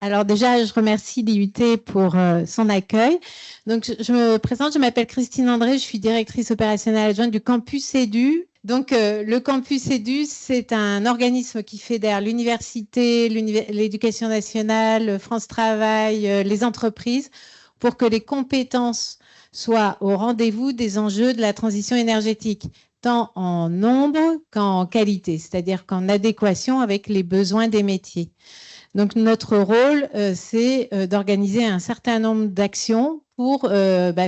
Alors déjà, je remercie l'IUT pour son accueil. Donc, je me présente, je m'appelle Christine André, je suis directrice opérationnelle adjointe du campus EDU. Donc, le campus EDU, c'est un organisme qui fédère l'université, l'éducation nationale, France Travail, les entreprises, pour que les compétences soient au rendez-vous des enjeux de la transition énergétique, tant en nombre qu'en qualité, c'est-à-dire qu'en adéquation avec les besoins des métiers. Donc, notre rôle, c'est d'organiser un certain nombre d'actions pour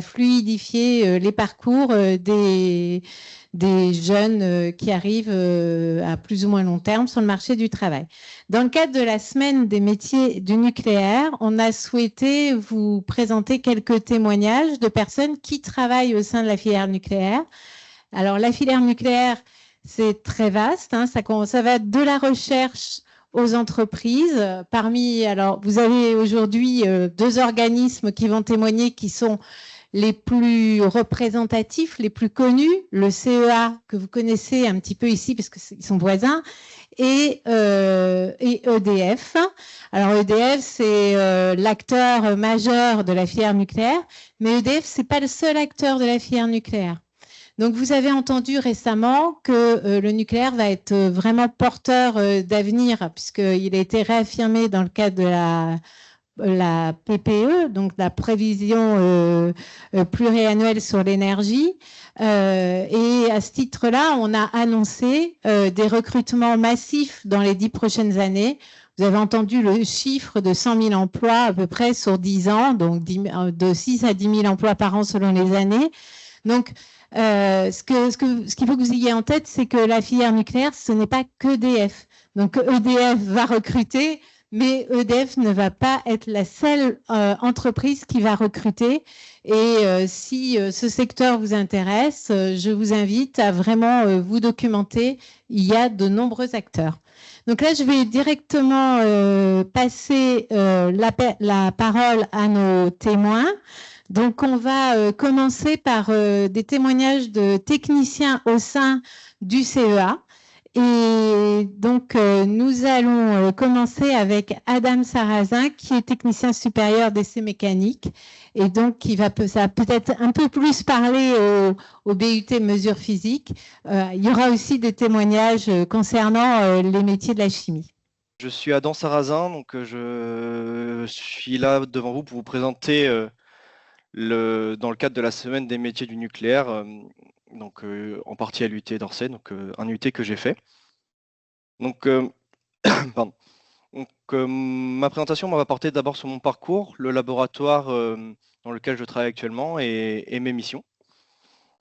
fluidifier les parcours des jeunes qui arrivent à plus ou moins long terme sur le marché du travail. Dans le cadre de la semaine des métiers du nucléaire, on a souhaité vous présenter quelques témoignages de personnes qui travaillent au sein de la filière nucléaire. Alors, la filière nucléaire, c'est très vaste, hein, ça va de la recherche aux entreprises. Alors, vous avez aujourd'hui deux organismes qui vont témoigner qui sont les plus représentatifs, les plus connus, le CEA, que vous connaissez un petit peu ici parce qu'ils sont voisins, et EDF. Alors, EDF, c'est l'acteur majeur de la filière nucléaire, mais EDF, c'est pas le seul acteur de la filière nucléaire. Donc, vous avez entendu récemment que le nucléaire va être vraiment porteur d'avenir, puisqu'il a été réaffirmé dans le cadre de la PPE, donc la prévision pluriannuelle sur l'énergie. Et à ce titre-là, on a annoncé des recrutements massifs dans les 10 prochaines années. Vous avez entendu le chiffre de 100 000 emplois à peu près sur 10 ans, donc de 6 à 10 000 emplois par an selon les années. Donc, ce qu'il faut que vous ayez en tête, c'est que la filière nucléaire, ce n'est pas qu'EDF. Donc, EDF va recruter, mais EDF ne va pas être la seule entreprise qui va recruter. Et si ce secteur vous intéresse, je vous invite à vraiment vous documenter. Il y a de nombreux acteurs. Donc là, je vais directement passer la parole à nos témoins. Donc, on va commencer par des témoignages de techniciens au sein du CEA. Et donc, nous allons commencer avec Adam Sarrazin, qui est technicien supérieur d'essais mécaniques. Et donc, ça va peut-être un peu plus parler au BUT mesures physiques. Il y aura aussi des témoignages concernant les métiers de la chimie. Je suis Adam Sarrazin, donc je suis là devant vous pour vous présenter dans le cadre de la semaine des métiers du nucléaire, en partie à l'UT d'Orsay, donc un UT que j'ai fait. Donc, pardon. Donc, ma présentation va porter d'abord sur mon parcours, le laboratoire dans lequel je travaille actuellement et mes missions.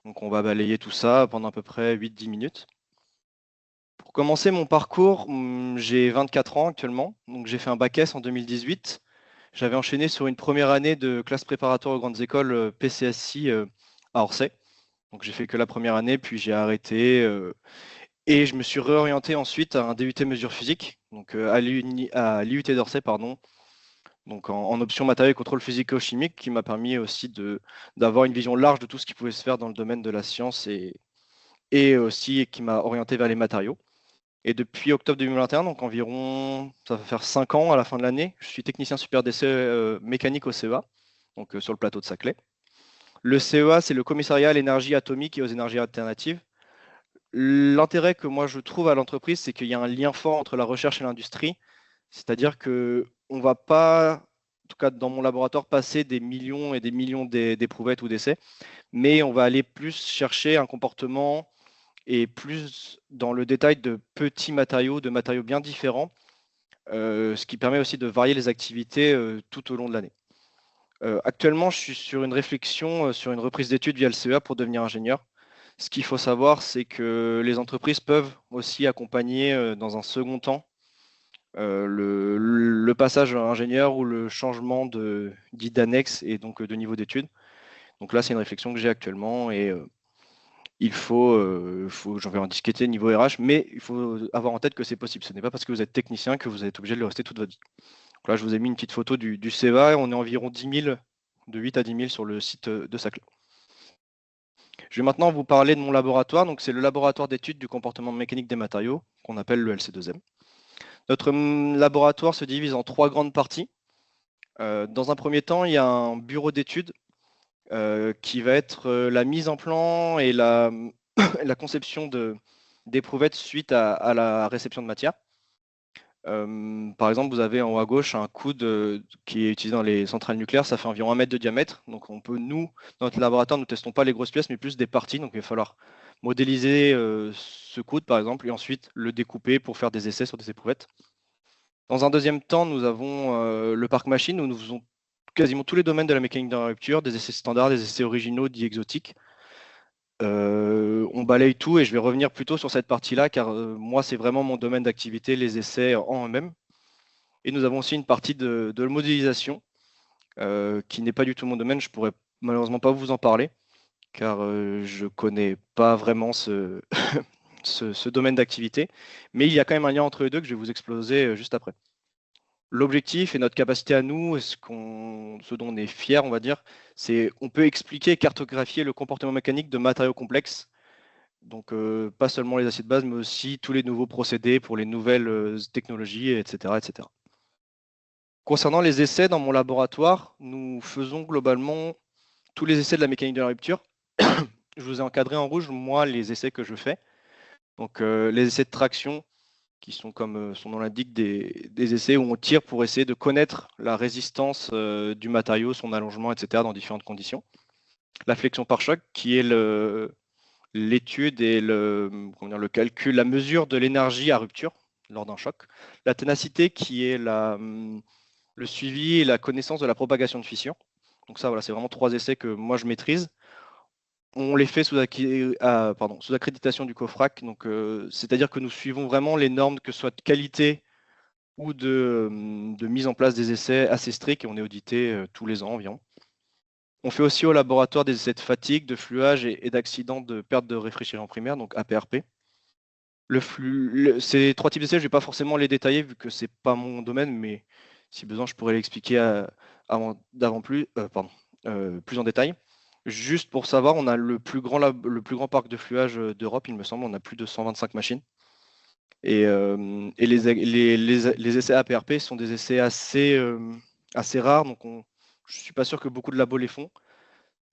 Donc, on va balayer tout ça pendant à peu près 8-10 minutes. Pour commencer mon parcours, j'ai 24 ans actuellement, donc j'ai fait un bac S en 2018. J'avais enchaîné sur une première année de classe préparatoire aux grandes écoles PCSI à Orsay. Donc j'ai fait que la première année, puis j'ai arrêté et je me suis réorienté ensuite à un DUT mesures physiques, donc à l'IUT d'Orsay, pardon. Donc en option matériel et contrôle physico-chimique, qui m'a permis aussi d'avoir une vision large de tout ce qui pouvait se faire dans le domaine de la science et aussi qui m'a orienté vers les matériaux. Et depuis octobre 2021, donc environ, ça va faire 5 ans à la fin de l'année, je suis technicien supérieur d'essais mécaniques au CEA, donc sur le plateau de Saclay. Le CEA, c'est le commissariat à l'énergie atomique et aux énergies alternatives. L'intérêt que moi je trouve à l'entreprise, c'est qu'il y a un lien fort entre la recherche et l'industrie. C'est-à-dire qu'on ne va pas, en tout cas dans mon laboratoire, passer des millions et des millions d'éprouvettes ou d'essais, mais on va aller plus chercher un comportement et plus dans le détail de petits matériaux, de matériaux bien différents, ce qui permet aussi de varier les activités tout au long de l'année. Actuellement, je suis sur une réflexion sur une reprise d'études via le CEA pour devenir ingénieur. Ce qu'il faut savoir, c'est que les entreprises peuvent aussi accompagner dans un second temps le passage à ingénieur ou le changement dit d'annexe et donc de niveau d'études. Donc là, c'est une réflexion que j'ai actuellement et j'en vais en discuter niveau RH, mais il faut avoir en tête que c'est possible. Ce n'est pas parce que vous êtes technicien que vous êtes obligé de le rester toute votre vie. Donc là, je vous ai mis une petite photo du CEA. On est environ 10 000, de 8 à 10 000 sur le site de Saclay. Je vais maintenant vous parler de mon laboratoire. Donc, c'est le laboratoire d'études du comportement mécanique des matériaux, qu'on appelle le LC2M. Notre laboratoire se divise en 3 grandes parties. Dans un premier temps, il y a un bureau d'études qui va être la mise en plan et la, la conception d'éprouvettes suite à la réception de matière. Par exemple, vous avez en haut à gauche un coude qui est utilisé dans les centrales nucléaires, ça fait environ 1 mètre de diamètre. Donc on peut, nous, dans notre laboratoire, nous ne testons pas les grosses pièces, mais plus des parties. Donc il va falloir modéliser ce coude, par exemple, et ensuite le découper pour faire des essais sur des éprouvettes. Dans un deuxième temps, nous avons le parc machine, où nous faisons quasiment tous les domaines de la mécanique de la rupture, des essais standards, des essais originaux, dits exotiques. On balaye tout et je vais revenir plutôt sur cette partie-là, car moi, c'est vraiment mon domaine d'activité, les essais en eux-mêmes. Et nous avons aussi une partie de modélisation qui n'est pas du tout mon domaine. Je pourrais malheureusement pas vous en parler car je connais pas vraiment ce, ce domaine d'activité. Mais il y a quand même un lien entre les deux que je vais vous exposer juste après. L'objectif et notre capacité à nous, ce dont on est fier, on va dire, c'est qu'on peut expliquer et cartographier le comportement mécanique de matériaux complexes. Donc pas seulement les aciers de base, mais aussi tous les nouveaux procédés pour les nouvelles technologies, etc., etc. Concernant les essais dans mon laboratoire, nous faisons globalement tous les essais de la mécanique de la rupture. Je vous ai encadré en rouge, moi, les essais que je fais. Donc, les essais de traction, qui sont, comme son nom l'indique, des essais où on tire pour essayer de connaître la résistance du matériau, son allongement, etc., dans différentes conditions. La flexion par choc, qui est l'étude et le calcul, la mesure de l'énergie à rupture lors d'un choc. La ténacité, qui est le suivi et la connaissance de la propagation de fissures. Donc ça, voilà, c'est vraiment 3 essais que moi je maîtrise. On les fait sous accréditation du COFRAC, donc c'est-à-dire que nous suivons vraiment les normes, que ce soit de qualité ou de mise en place des essais assez stricts, et on est audité tous les ans environ. On fait aussi au laboratoire des essais de fatigue, de fluage et d'accident de perte de réfrigérant primaire, donc APRP. Ces 3 types d'essais, je ne vais pas forcément les détailler vu que ce n'est pas mon domaine, mais si besoin, je pourrais l'expliquer plus en détail. Juste pour savoir, on a le plus grand parc de fluage d'Europe, il me semble. On a plus de 125 machines. Et les essais APRP sont des essais assez rares, donc je ne suis pas sûr que beaucoup de labos les font.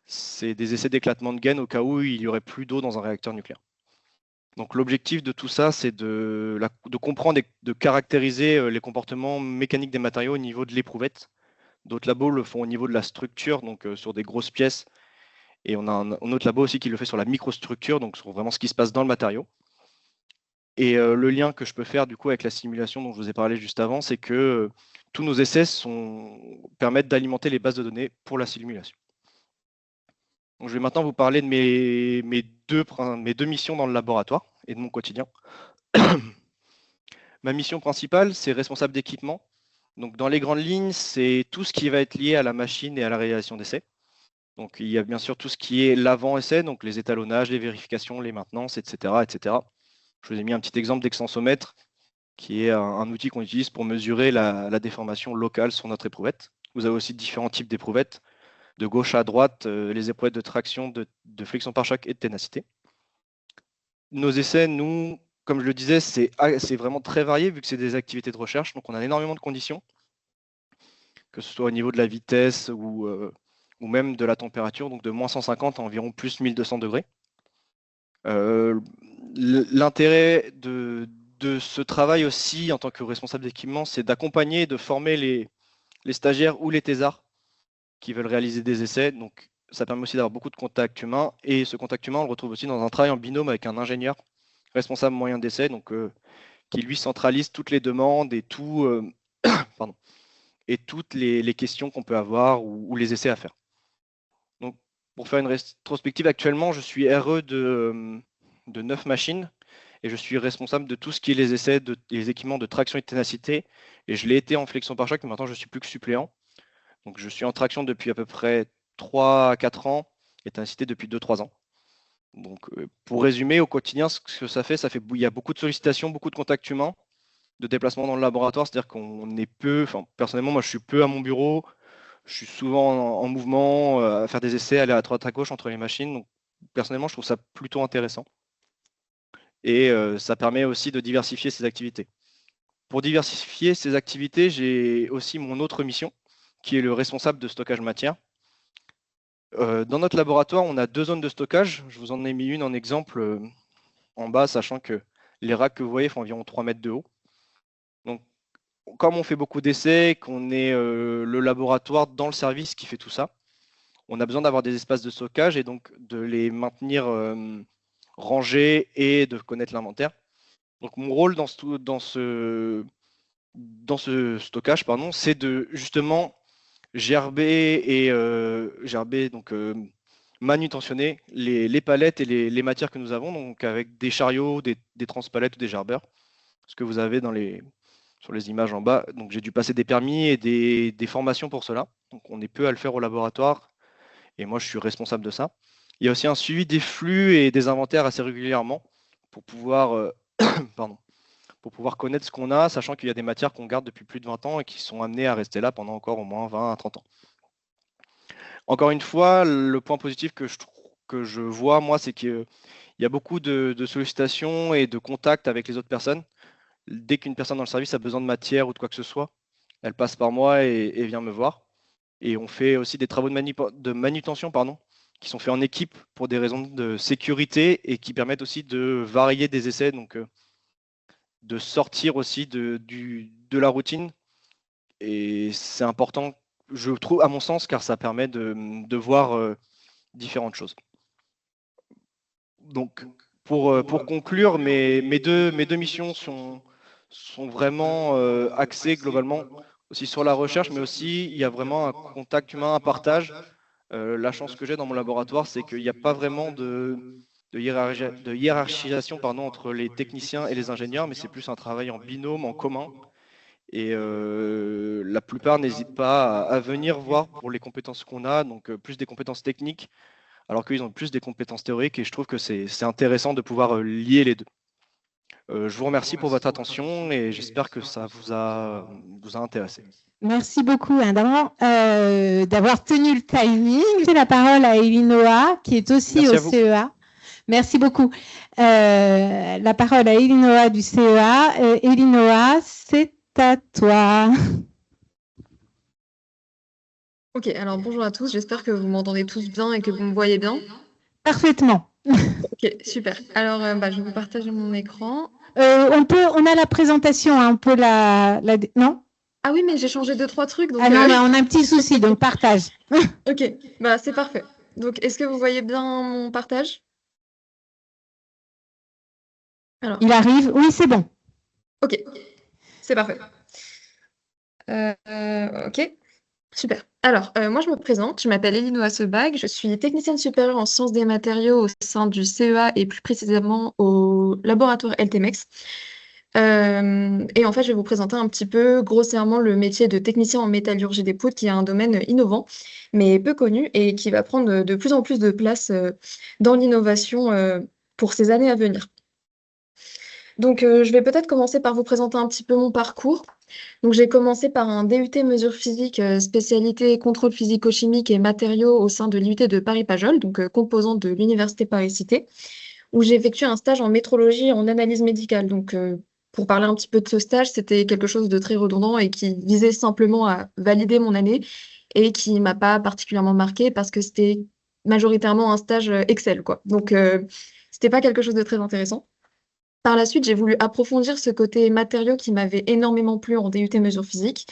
C'est des essais d'éclatement de gaines au cas où il n'y aurait plus d'eau dans un réacteur nucléaire. Donc l'objectif de tout ça, c'est de comprendre et de caractériser les comportements mécaniques des matériaux au niveau de l'éprouvette. D'autres labos le font au niveau de la structure, donc sur des grosses pièces. Et on a un autre labo aussi qui le fait sur la microstructure, donc sur vraiment ce qui se passe dans le matériau. Et le lien que je peux faire du coup avec la simulation dont je vous ai parlé juste avant, c'est que tous nos essais permettent d'alimenter les bases de données pour la simulation. Donc, je vais maintenant vous parler de mes deux missions dans le laboratoire et de mon quotidien. Ma mission principale, c'est responsable d'équipement. Donc, dans les grandes lignes, c'est tout ce qui va être lié à la machine et à la réalisation d'essais. Donc, il y a bien sûr tout ce qui est l'avant-essai, donc les étalonnages, les vérifications, les maintenances, etc., etc. Je vous ai mis un petit exemple d'extensomètre, qui est un outil qu'on utilise pour mesurer la déformation locale sur notre éprouvette. Vous avez aussi différents types d'éprouvettes, de gauche à droite, les éprouvettes de traction, de flexion par choc et de ténacité. Nos essais, nous, comme je le disais, c'est vraiment très varié vu que c'est des activités de recherche. Donc, on a énormément de conditions, que ce soit au niveau de la vitesse ou même de la température, donc de moins 150 à environ plus 1200 degrés. L'intérêt de ce travail aussi en tant que responsable d'équipement, c'est d'accompagner et de former les stagiaires ou les thésards qui veulent réaliser des essais. Donc, ça permet aussi d'avoir beaucoup de contacts humains. Et ce contact humain, on le retrouve aussi dans un travail en binôme avec un ingénieur responsable moyen d'essai, donc qui lui centralise toutes les demandes et et toutes les questions qu'on peut avoir ou les essais à faire. Donc, pour faire une rétrospective, actuellement, je suis RE de 9 machines et je suis responsable de tout ce qui est les essais, les équipements de traction et de ténacité. Et je l'ai été en flexion par choc, mais maintenant je ne suis plus que suppléant. Donc, je suis en traction depuis à peu près 3 à 4 ans et ténacité depuis 2-3 ans. Donc, pour résumer, au quotidien, ce que ça fait, il y a beaucoup de sollicitations, beaucoup de contacts humains, de déplacements dans le laboratoire, c'est-à-dire qu'on est peu, personnellement, moi je suis peu à mon bureau, je suis souvent en mouvement, à faire des essais, aller à droite à gauche entre les machines. Donc, personnellement, je trouve ça plutôt intéressant. Et ça permet aussi de diversifier ses activités. Pour diversifier ces activités, j'ai aussi mon autre mission, qui est le responsable de stockage matière. Dans notre laboratoire, on a 2 zones de stockage. Je vous en ai mis une en exemple en bas, sachant que les racks que vous voyez font environ 3 mètres de haut. Donc, comme on fait beaucoup d'essais, qu'on est le laboratoire dans le service qui fait tout ça, on a besoin d'avoir des espaces de stockage et donc de les maintenir rangés et de connaître l'inventaire. Donc, mon rôle dans ce stockage, c'est de justement gerber donc manutentionner les palettes et les matières que nous avons, donc avec des chariots, des transpalettes ou des gerbeurs, ce que vous avez sur les images en bas. Donc j'ai dû passer des permis et des formations pour cela. Donc on est peu à le faire au laboratoire et moi je suis responsable de ça. Il y a aussi un suivi des flux et des inventaires assez régulièrement pour pouvoir, pour pouvoir connaître ce qu'on a, sachant qu'il y a des matières qu'on garde depuis plus de 20 ans et qui sont amenées à rester là pendant encore au moins 20 à 30 ans. Encore une fois, le point positif que je vois, moi, c'est qu'il y a beaucoup de sollicitations et de contacts avec les autres personnes. Dès qu'une personne dans le service a besoin de matière ou de quoi que ce soit, elle passe par moi et vient me voir. Et on fait aussi des travaux de manutention qui sont faits en équipe pour des raisons de sécurité et qui permettent aussi de varier des essais, donc de sortir aussi de la routine. Et c'est important, je trouve, à mon sens, car ça permet de voir différentes choses. Donc, pour conclure, mes deux missions sont vraiment axées globalement aussi sur la recherche, mais aussi il y a vraiment un contact humain, un partage. La chance que j'ai dans mon laboratoire, c'est qu'il n'y a pas vraiment de hiérarchisation entre les techniciens et les ingénieurs, mais c'est plus un travail en binôme, en commun. Et la plupart n'hésitent pas à venir voir pour les compétences qu'on a, donc plus des compétences techniques, alors qu'ils ont plus des compétences théoriques, et je trouve que c'est intéressant de pouvoir lier les deux. Je vous remercie pour votre attention et j'espère que ça vous a intéressé. Merci beaucoup d'avoir tenu le timing. J'ai la parole à Elinoa, qui est aussi au CEA. Merci beaucoup. La parole à Elinoa du CEA. Elinoa, c'est à toi. Ok, alors bonjour à tous, j'espère que vous m'entendez tous bien et que vous me voyez bien. Parfaitement. Ok, super. Alors, je vais vous partager mon écran. On a la présentation, on peut non? Ah oui, mais j'ai changé 2-3 trucs. Donc, non, on a un petit souci, donc partage. Ok, c'est parfait. Donc, est-ce que vous voyez bien mon partage? Alors. Il arrive, oui, c'est bon. Ok, c'est parfait. Ok. Super. Alors, moi, je me présente. Je m'appelle Elinoa Sebag. Je suis technicienne supérieure en sciences des matériaux au sein du CEA et plus précisément au laboratoire LTMEX. Et en fait, je vais vous présenter un petit peu grossièrement le métier de technicien en métallurgie des poudres, qui est un domaine innovant, mais peu connu et qui va prendre de plus en plus de place dans l'innovation pour ces années à venir. Donc, je vais peut-être commencer par vous présenter un petit peu mon parcours. Donc, j'ai commencé par un DUT mesures physiques, spécialité contrôle physico-chimique et matériaux au sein de l'IUT de Paris-Pajol, donc composante de l'Université Paris-Cité, où j'ai effectué un stage en métrologie et en analyse médicale. Donc, pour parler un petit peu de ce stage, c'était quelque chose de très redondant et qui visait simplement à valider mon année et qui m'a pas particulièrement marqué parce que c'était majoritairement un stage Excel, quoi. Donc, c'était pas quelque chose de très intéressant. Par la suite, j'ai voulu approfondir ce côté matériaux qui m'avait énormément plu en DUT mesures physiques.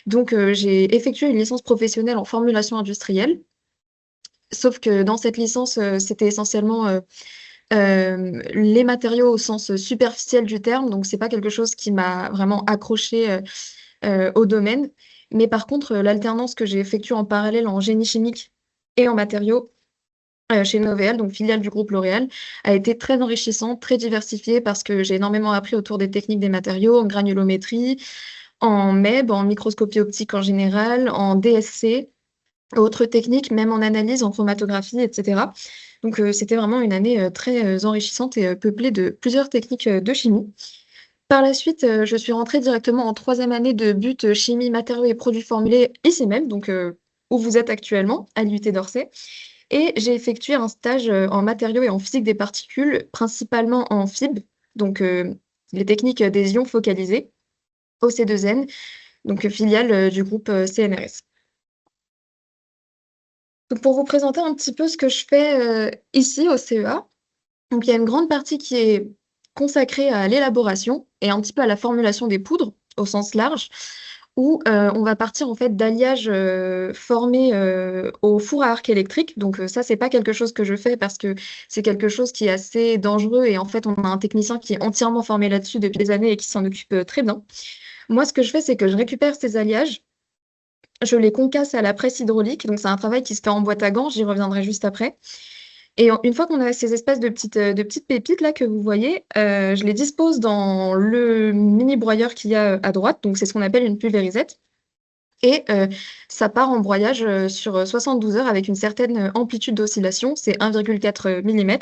Donc, j'ai effectué une licence professionnelle en formulation industrielle. Sauf que dans cette licence, c'était essentiellement les matériaux au sens superficiel du terme. Donc, c'est pas quelque chose qui m'a vraiment accroché au domaine. Mais par contre, l'alternance que j'ai effectuée en parallèle en génie chimique et en matériaux, chez Novéal, donc filiale du groupe L'Oréal, a été très enrichissante, très diversifiée parce que j'ai énormément appris autour des techniques des matériaux, en granulométrie, en MEB, en microscopie optique en général, en DSC, autres techniques, même en analyse, en chromatographie, etc. Donc c'était vraiment une année très enrichissante et peuplée de plusieurs techniques de chimie. Par la suite, je suis rentrée directement en 3e année de but chimie, matériaux et produits formulés ici même, donc où vous êtes actuellement, à l'IUT d'Orsay. Et j'ai effectué un stage en matériaux et en physique des particules, principalement en FIB, donc les techniques des ions focalisés, au C2N, donc filiale du groupe CNRS. Donc, pour vous présenter un petit peu ce que je fais ici au CEA, donc il y a une grande partie qui est consacrée à l'élaboration et un petit peu à la formulation des poudres au sens large, où on va partir en fait d'alliages formés au four à arc électrique. Donc ça, c'est pas quelque chose que je fais parce que c'est quelque chose qui est assez dangereux et en fait, on a un technicien qui est entièrement formé là-dessus depuis des années et qui s'en occupe très bien. Moi, ce que je fais, c'est que je récupère ces alliages, je les concasse à la presse hydraulique. Donc c'est un travail qui se fait en boîte à gants, j'y reviendrai juste après. Et une fois qu'on a ces espèces de petites pépites là que vous voyez, je les dispose dans le mini broyeur qu'il y a à droite. Donc c'est ce qu'on appelle une pulvérisette. Et ça part en broyage sur 72 heures avec une certaine amplitude d'oscillation, c'est 1,4 mm.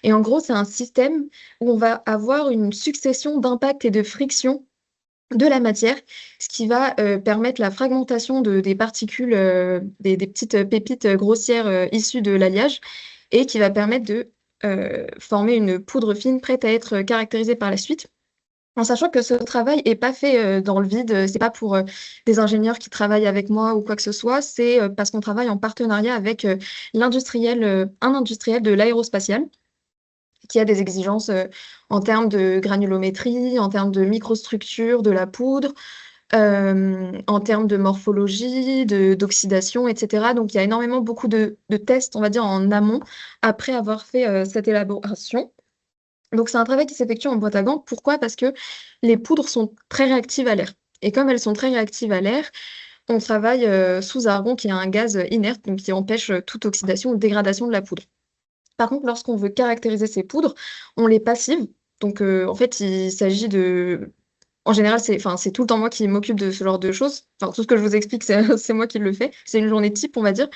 Et en gros, c'est un système où on va avoir une succession d'impacts et de frictions de la matière, ce qui va permettre la fragmentation des particules, des petites pépites grossières issues de l'alliage, et qui va permettre de former une poudre fine prête à être caractérisée par la suite. En sachant que ce travail n'est pas fait dans le vide, c'est pas pour des ingénieurs qui travaillent avec moi ou quoi que ce soit, c'est parce qu'on travaille en partenariat avec un industriel de l'aérospatial qui a des exigences en termes de granulométrie, en termes de microstructure de la poudre, en termes de morphologie, d'oxydation, etc. Donc il y a énormément beaucoup de tests, on va dire, en amont, après avoir fait cette élaboration. Donc c'est un travail qui s'effectue en boîte à gants. Pourquoi? Parce que les poudres sont très réactives à l'air. Et comme elles sont très réactives à l'air, on travaille sous argon, qui est un gaz inerte, donc qui empêche toute oxydation ou dégradation de la poudre. Par contre, lorsqu'on veut caractériser ces poudres, on les passive. Donc en fait, il s'agit de... En général, c'est tout le temps moi qui m'occupe de ce genre de choses. Enfin, tout ce que je vous explique, c'est c'est moi qui le fais. C'est une journée type, on va dire.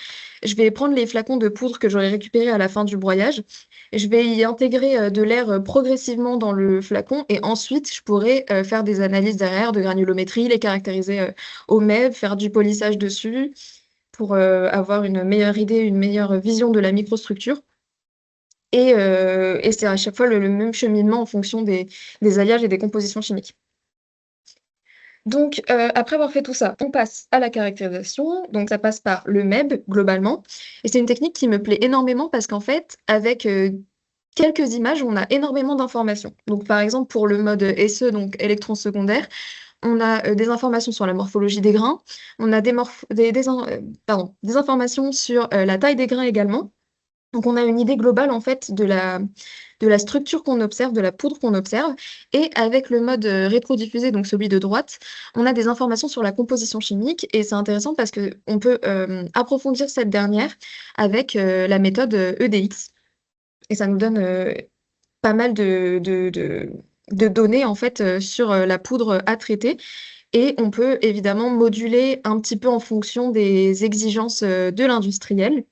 Je vais prendre les flacons de poudre que j'aurai récupérés à la fin du broyage. Et je vais y intégrer de l'air progressivement dans le flacon. Et ensuite, je pourrai faire des analyses derrière de granulométrie, les caractériser au MEB, faire du polissage dessus pour avoir une meilleure idée, une meilleure vision de la microstructure. Et c'est à chaque fois le même cheminement en fonction des alliages et des compositions chimiques. Donc, après avoir fait tout ça, on passe à la caractérisation. Donc, ça passe par le MEB, globalement. Et c'est une technique qui me plaît énormément parce qu'en fait, avec quelques images, on a énormément d'informations. Donc, par exemple, pour le mode SE, donc électron secondaire, on a des informations sur la morphologie des grains. On a des informations sur la taille des grains également. Donc, on a une idée globale, en fait, de la structure qu'on observe, de la poudre qu'on observe. Et avec le mode rétrodiffusé, donc celui de droite, on a des informations sur la composition chimique. Et c'est intéressant parce qu'on peut approfondir cette dernière avec la méthode EDX. Et ça nous donne pas mal de données, en fait, sur la poudre à traiter. Et on peut évidemment moduler un petit peu en fonction des exigences de l'industriel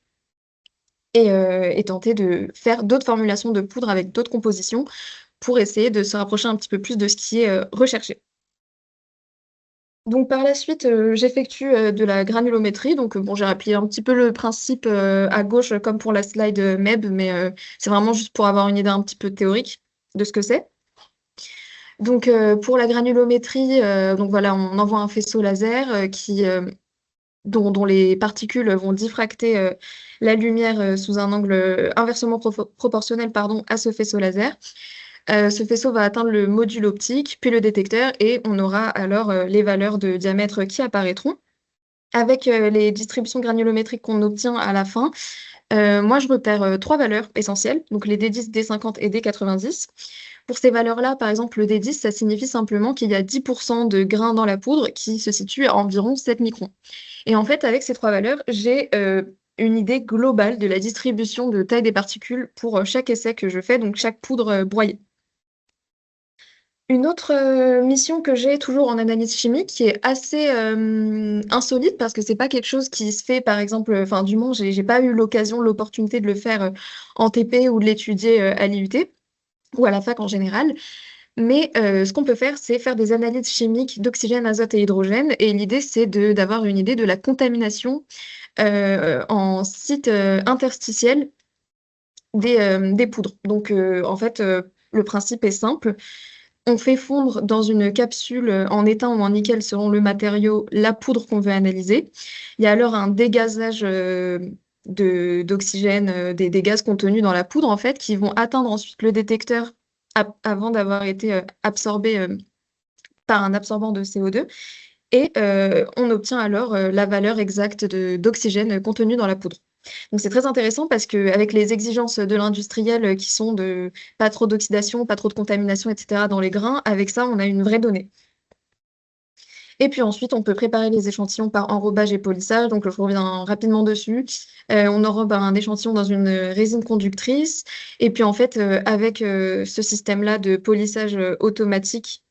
et tenter de faire d'autres formulations de poudre avec d'autres compositions pour essayer de se rapprocher un petit peu plus de ce qui est recherché. Donc par la suite, j'effectue de la granulométrie. Donc bon, j'ai rappelé un petit peu le principe à gauche comme pour la slide MEB, mais c'est vraiment juste pour avoir une idée un petit peu théorique de ce que c'est. Donc pour la granulométrie, donc voilà, on envoie un faisceau laser dont les particules vont diffracter la lumière sous un angle inversement proportionnel, pardon, à ce faisceau laser. Ce faisceau va atteindre le module optique, puis le détecteur, et on aura alors les valeurs de diamètre qui apparaîtront. Avec les distributions granulométriques qu'on obtient à la fin, moi je repère 3 valeurs essentielles, donc les D10, D50 et D90. Pour ces valeurs-là, par exemple, le D10, ça signifie simplement qu'il y a 10% de grains dans la poudre qui se situe à environ 7 microns. Et en fait, avec ces 3 valeurs, j'ai une idée globale de la distribution de taille des particules pour chaque essai que je fais, donc chaque poudre broyée. Une autre mission que j'ai toujours en analyse chimique qui est assez insolite parce que c'est pas quelque chose qui se fait, par exemple, enfin du moins j'ai pas eu l'opportunité de le faire en TP ou de l'étudier à l'IUT ou à la fac en général. Mais ce qu'on peut faire, c'est faire des analyses chimiques d'oxygène, azote et hydrogène. Et l'idée, c'est d'avoir une idée de la contamination en site interstitiel des poudres. Donc, en fait, le principe est simple. On fait fondre dans une capsule en étain ou en nickel, selon le matériau, la poudre qu'on veut analyser. Il y a alors un dégazage d'oxygène, des gaz contenus dans la poudre, en fait, qui vont atteindre ensuite le détecteur avant d'avoir été absorbés par un absorbant de CO2. Et on obtient alors la valeur exacte d'oxygène contenu dans la poudre. Donc c'est très intéressant parce qu'avec les exigences de l'industriel qui sont de pas trop d'oxydation, pas trop de contamination, etc. dans les grains, avec ça, on a une vraie donnée. Et puis ensuite, on peut préparer les échantillons par enrobage et polissage. Donc, je reviens rapidement dessus. On enrobe un échantillon dans une résine conductrice. Et puis, en fait, avec ce système-là de polissage automatique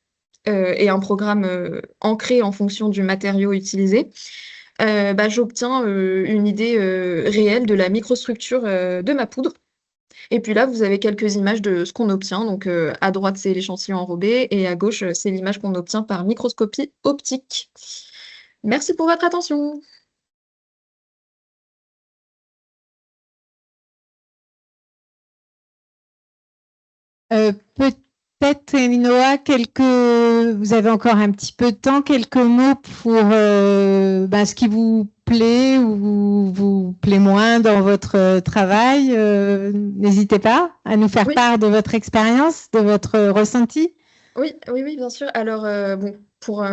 et un programme ancré en fonction du matériau utilisé, j'obtiens une idée réelle de la microstructure de ma poudre. Et puis là, vous avez quelques images de ce qu'on obtient. Donc, à droite, c'est l'échantillon enrobé et à gauche, c'est l'image qu'on obtient par microscopie optique. Merci pour votre attention. Peut-être, Elinoa, vous avez encore un petit peu de temps, quelques mots pour ce qui vous plaît ou vous plaît moins dans votre travail. N'hésitez pas à nous faire Oui. part de votre expérience, de votre ressenti. Oui, oui, oui, bien sûr. Alors, pour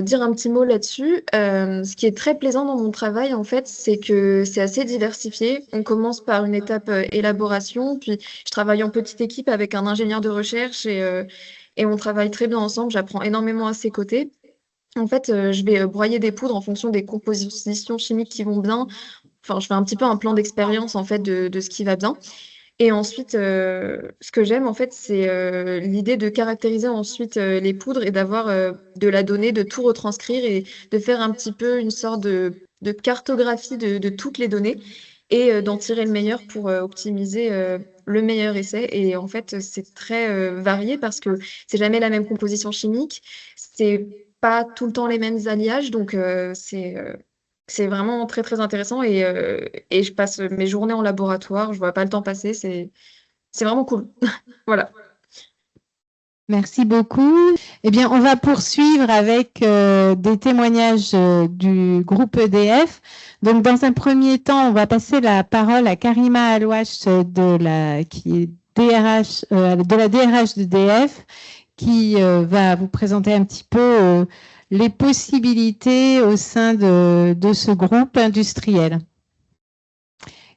dire un petit mot là-dessus, ce qui est très plaisant dans mon travail, en fait, c'est que c'est assez diversifié. On commence par une étape élaboration, puis je travaille en petite équipe avec un ingénieur de recherche et on travaille très bien ensemble. J'apprends énormément à ses côtés. En fait, je vais broyer des poudres en fonction des compositions chimiques qui vont bien. Enfin, je fais un petit peu un plan d'expérience en fait de ce qui va bien. Et ensuite, ce que j'aime, en fait, c'est l'idée de caractériser ensuite les poudres et d'avoir de la donnée, de tout retranscrire et de faire un petit peu une sorte de cartographie de toutes les données et d'en tirer le meilleur pour optimiser le meilleur essai. Et en fait, c'est très varié parce que c'est jamais la même composition chimique, c'est pas tout le temps les mêmes alliages, donc c'est vraiment très, très intéressant et je passe mes journées en laboratoire, je vois pas le temps passer, c'est vraiment cool. Voilà. Merci beaucoup. Eh bien, on va poursuivre avec des témoignages du groupe EDF. Donc, dans un premier temps, on va passer la parole à Karima Alouache qui est DRH, de la DRH d'EDF, qui va vous présenter un petit peu les possibilités au sein de ce groupe industriel.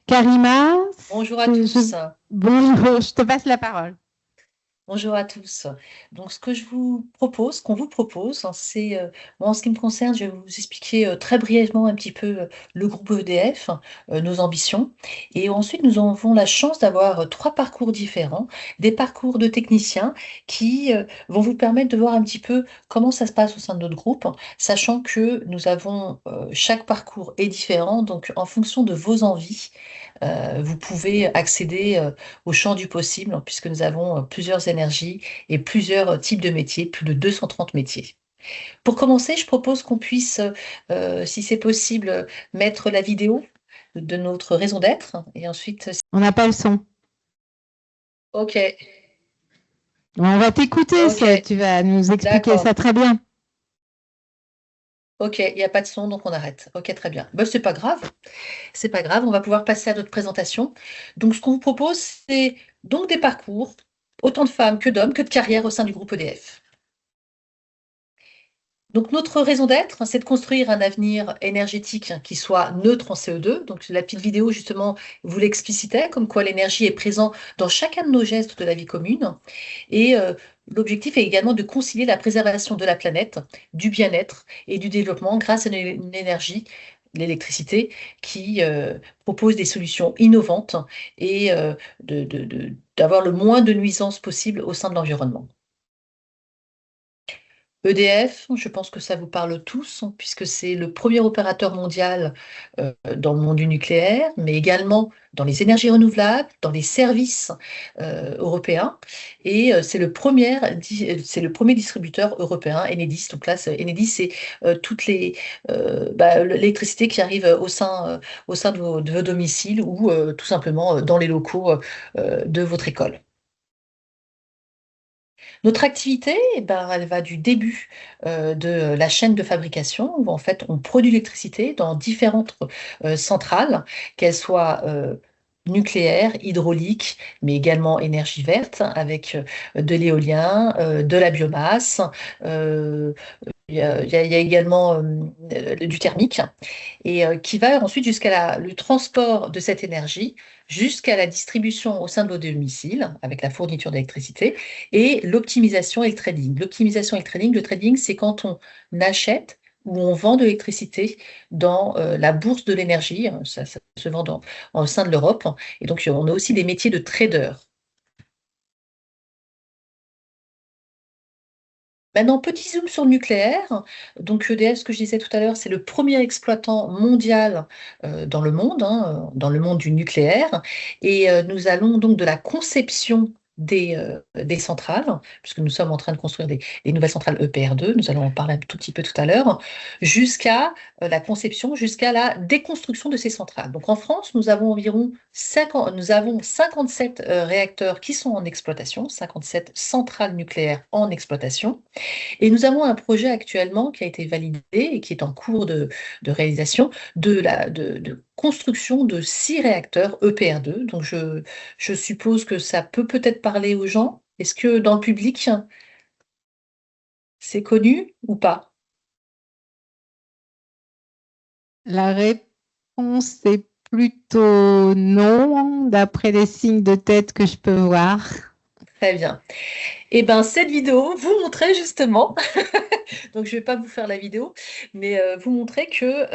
Karima. Bonjour à tous. Bonjour, je te passe la parole. Bonjour à tous. Donc, ce qu'on vous propose, c'est, moi, en ce qui me concerne, je vais vous expliquer très brièvement un petit peu le groupe EDF, nos ambitions. Et ensuite, nous avons la chance d'avoir 3 parcours différents, des parcours de techniciens qui vont vous permettre de voir un petit peu comment ça se passe au sein de notre groupe, sachant que nous avons, chaque parcours est différent, donc en fonction de vos envies, vous pouvez accéder au champ du possible, puisque nous avons plusieurs énergies et plusieurs types de métiers, plus de 230 métiers. Pour commencer, je propose qu'on puisse, si c'est possible, mettre la vidéo de notre raison d'être. Et ensuite, on n'a pas le son. Ok. On va t'écouter, Okay. Tu vas nous expliquer ça très bien. Ok, il n'y a pas de son, donc on arrête. Ok, très bien. Ben, c'est pas grave. C'est pas grave, on va pouvoir passer à notre présentation. Donc, ce qu'on vous propose, c'est donc des parcours, autant de femmes que d'hommes, que de carrières au sein du groupe EDF. Donc, notre raison d'être, c'est de construire un avenir énergétique qui soit neutre en CO2. Donc, la petite vidéo, justement, vous l'explicitait, comme quoi l'énergie est présente dans chacun de nos gestes de la vie commune. Et l'objectif est également de concilier la préservation de la planète, du bien-être et du développement grâce à une énergie, l'électricité, qui propose des solutions innovantes et d'avoir le moins de nuisances possible au sein de l'environnement. EDF, je pense que ça vous parle tous, puisque c'est le premier opérateur mondial dans le monde du nucléaire, mais également dans les énergies renouvelables, dans les services européens. Et c'est le premier distributeur européen, Enedis. Donc là, Enedis, c'est toute l'électricité qui arrive au sein de vos domiciles ou tout simplement dans les locaux de votre école. Notre activité, eh ben, elle va du début de la chaîne de fabrication, où en fait on produit l'électricité dans différentes centrales, qu'elles soient nucléaires, hydrauliques, mais également énergie verte, avec de l'éolien, de la biomasse. euh, il y a également du thermique et qui va ensuite jusqu'à le transport de cette énergie jusqu'à la distribution au sein de vos domiciles avec la fourniture d'électricité et l'optimisation et le trading. L'optimisation et le trading, c'est quand on achète ou on vend de l'électricité dans la bourse de l'énergie. Ça se vend au sein de l'Europe. Et donc, on a aussi des métiers de trader. Maintenant, petit zoom sur le nucléaire. Donc, EDF, ce que je disais tout à l'heure, c'est le premier exploitant mondial dans le monde, hein, dans le monde du nucléaire. Et nous allons donc de la conception des centrales, puisque nous sommes en train de construire des nouvelles centrales EPR2, nous allons en parler un tout petit peu tout à l'heure, jusqu'à la conception, jusqu'à la déconstruction de ces centrales. Donc, en France, nous avons environ 57 réacteurs qui sont en exploitation, 57 centrales nucléaires en exploitation. Et nous avons un projet actuellement qui a été validé et qui est en cours de réalisation de construction de 6 réacteurs EPR2. Donc je suppose que ça peut-être parler aux gens. Est-ce que dans le public, c'est connu ou pas? La réponse est plutôt non, d'après les signes de tête que je peux voir. Très bien. Et bien, cette vidéo vous montrait justement, donc je ne vais pas vous faire la vidéo, mais vous montrer que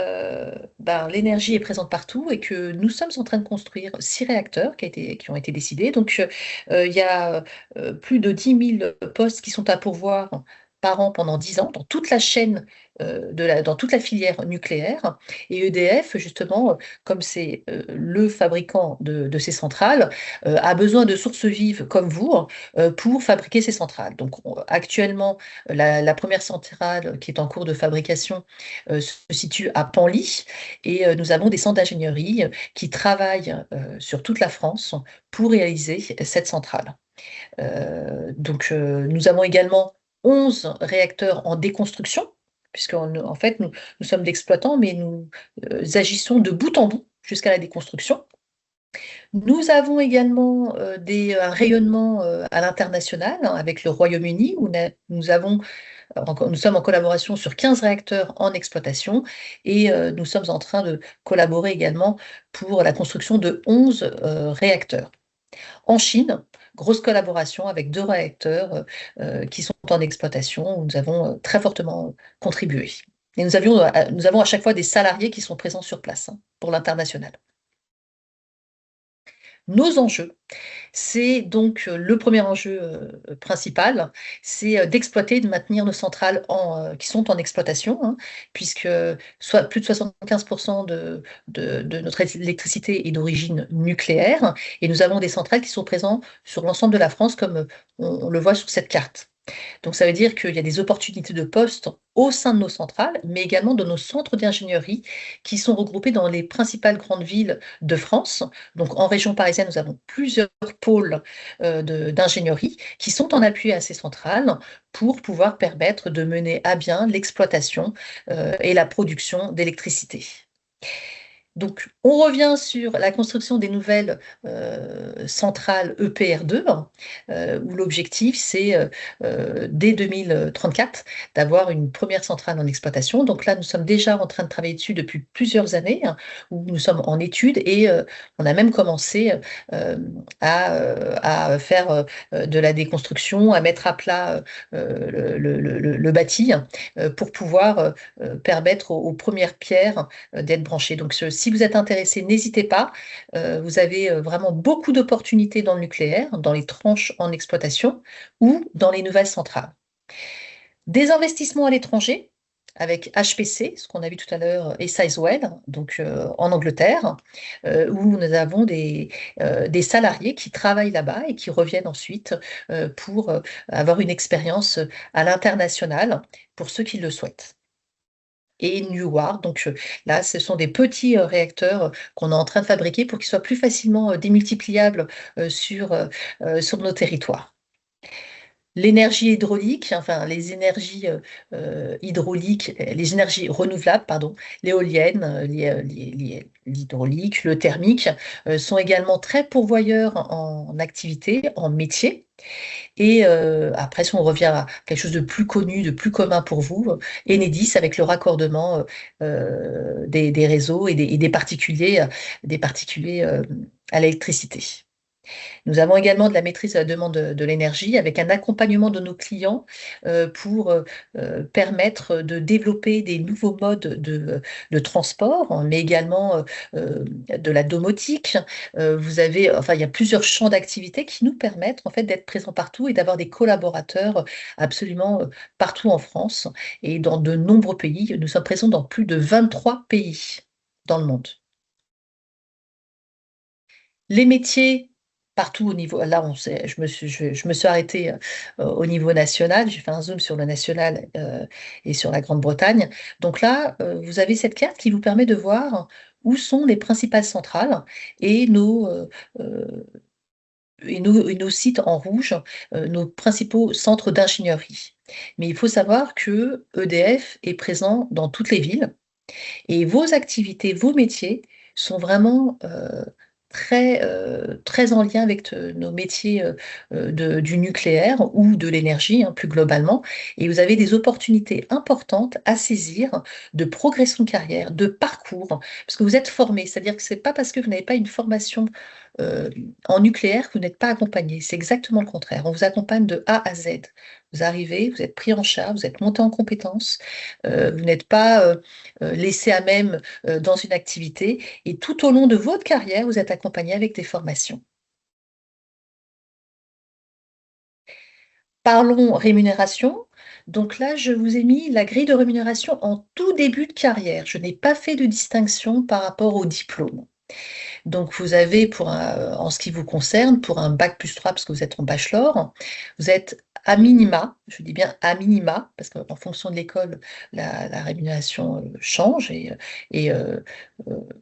l'énergie est présente partout et que nous sommes en train de construire 6 réacteurs qui ont été décidés. Donc, il y a plus de 10 000 postes qui sont à pourvoir par an pendant 10 ans dans toute la chaîne, dans toute la filière nucléaire. Et EDF, justement, comme c'est le fabricant de ces centrales, a besoin de sources vives comme vous pour fabriquer ces centrales. Donc actuellement, la première centrale qui est en cours de fabrication se situe à Panly et nous avons des centres d'ingénierie qui travaillent sur toute la France pour réaliser cette centrale. Nous avons également 11 réacteurs en déconstruction, puisqu'en fait, nous sommes d'exploitants, mais nous agissons de bout en bout jusqu'à la déconstruction. Nous avons également un rayonnement à l'international, hein, avec le Royaume-Uni, où nous sommes en collaboration sur 15 réacteurs en exploitation et nous sommes en train de collaborer également pour la construction de 11 réacteurs. En Chine, grosse collaboration avec 2 réacteurs qui sont en exploitation, où nous avons très fortement contribué. Et nous avons à chaque fois des salariés qui sont présents sur place, hein, pour l'international. Nos enjeux, c'est donc le premier enjeu principal, c'est d'exploiter et de maintenir nos centrales qui sont en exploitation, hein, puisque plus de 75% de notre électricité est d'origine nucléaire, et nous avons des centrales qui sont présentes sur l'ensemble de la France, comme on le voit sur cette carte. Donc ça veut dire qu'il y a des opportunités de postes au sein de nos centrales, mais également dans nos centres d'ingénierie qui sont regroupés dans les principales grandes villes de France. Donc en région parisienne, nous avons plusieurs pôles d'ingénierie qui sont en appui à ces centrales pour pouvoir permettre de mener à bien l'exploitation et la production d'électricité. Donc, on revient sur la construction des nouvelles centrales EPR2, où l'objectif, c'est dès 2034 d'avoir une première centrale en exploitation. Donc là, nous sommes déjà en train de travailler dessus depuis plusieurs années, hein, où nous sommes en études et on a même commencé à faire de la déconstruction, à mettre à plat le bâti pour pouvoir permettre aux premières pierres d'être branchées. Donc, si vous êtes intéressé, n'hésitez pas. Vous avez vraiment beaucoup d'opportunités dans le nucléaire, dans les tranches en exploitation ou dans les nouvelles centrales. Des investissements à l'étranger avec HPC, ce qu'on a vu tout à l'heure, et Sizewell, donc en Angleterre, où nous avons des salariés qui travaillent là-bas et qui reviennent ensuite pour avoir une expérience à l'international pour ceux qui le souhaitent. Et Newark, donc là, ce sont des petits réacteurs qu'on est en train de fabriquer pour qu'ils soient plus facilement démultipliables sur nos territoires. l'énergie hydraulique, enfin les énergies hydrauliques, les énergies renouvelables, pardon, l'éolienne, l'hydraulique, le thermique, sont également très pourvoyeurs en activité, en métier. Et après, si on revient à quelque chose de plus connu, de plus commun pour vous, Enedis avec le raccordement des réseaux et des particuliers à l'électricité. Nous avons également de la maîtrise de la demande de l'énergie avec un accompagnement de nos clients pour permettre de développer des nouveaux modes de transport, mais également de la domotique. Enfin, il y a plusieurs champs d'activité qui nous permettent en fait d'être présents partout et d'avoir des collaborateurs absolument partout en France et dans de nombreux pays. Nous sommes présents dans plus de 23 pays dans le monde. Les métiers, partout au niveau, là, je me suis arrêtée au niveau national, j'ai fait un zoom sur le national et sur la Grande-Bretagne. Donc là, vous avez cette carte qui vous permet de voir où sont les principales centrales et nos sites en rouge, nos principaux centres d'ingénierie. Mais il faut savoir que EDF est présent dans toutes les villes et vos activités, vos métiers sont vraiment très en lien avec nos métiers du nucléaire ou de l'énergie, hein, plus globalement. Et vous avez des opportunités importantes à saisir de progression de carrière, de parcours, parce que vous êtes formé. C'est-à-dire que ce n'est pas parce que vous n'avez pas une formation euh, en nucléaire que vous n'êtes pas accompagné. C'est exactement le contraire. On vous accompagne de A à Z. Vous arrivez, vous êtes pris en charge, vous êtes monté en compétences, vous n'êtes pas laissé à même dans une activité et tout au long de votre carrière, vous êtes accompagné avec des formations. Parlons rémunération. Donc là, je vous ai mis la grille de rémunération en tout début de carrière. Je n'ai pas fait de distinction par rapport au diplôme. Donc vous avez, en ce qui vous concerne, pour un bac plus 3, parce que vous êtes en bachelor, vous êtes à minima, je dis bien à minima, parce qu'en fonction de l'école, la rémunération change et, euh,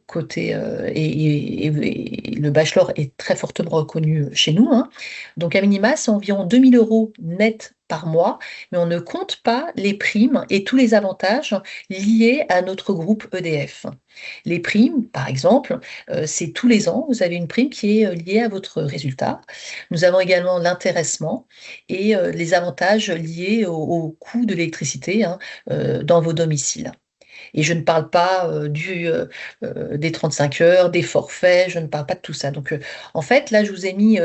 côté, et le bachelor est très fortement reconnu chez nous, hein. Donc à minima, c'est environ 2 000 € net par mois, mais on ne compte pas les primes et tous les avantages liés à notre groupe EDF. Les primes, par exemple, c'est tous les ans, vous avez une prime qui est liée à votre résultat. Nous avons également l'intéressement et les avantages liés au coût de l'électricité, hein, dans vos domiciles. Et je ne parle pas des 35 heures, des forfaits, je ne parle pas de tout ça. Donc, en fait, là, je vous ai mis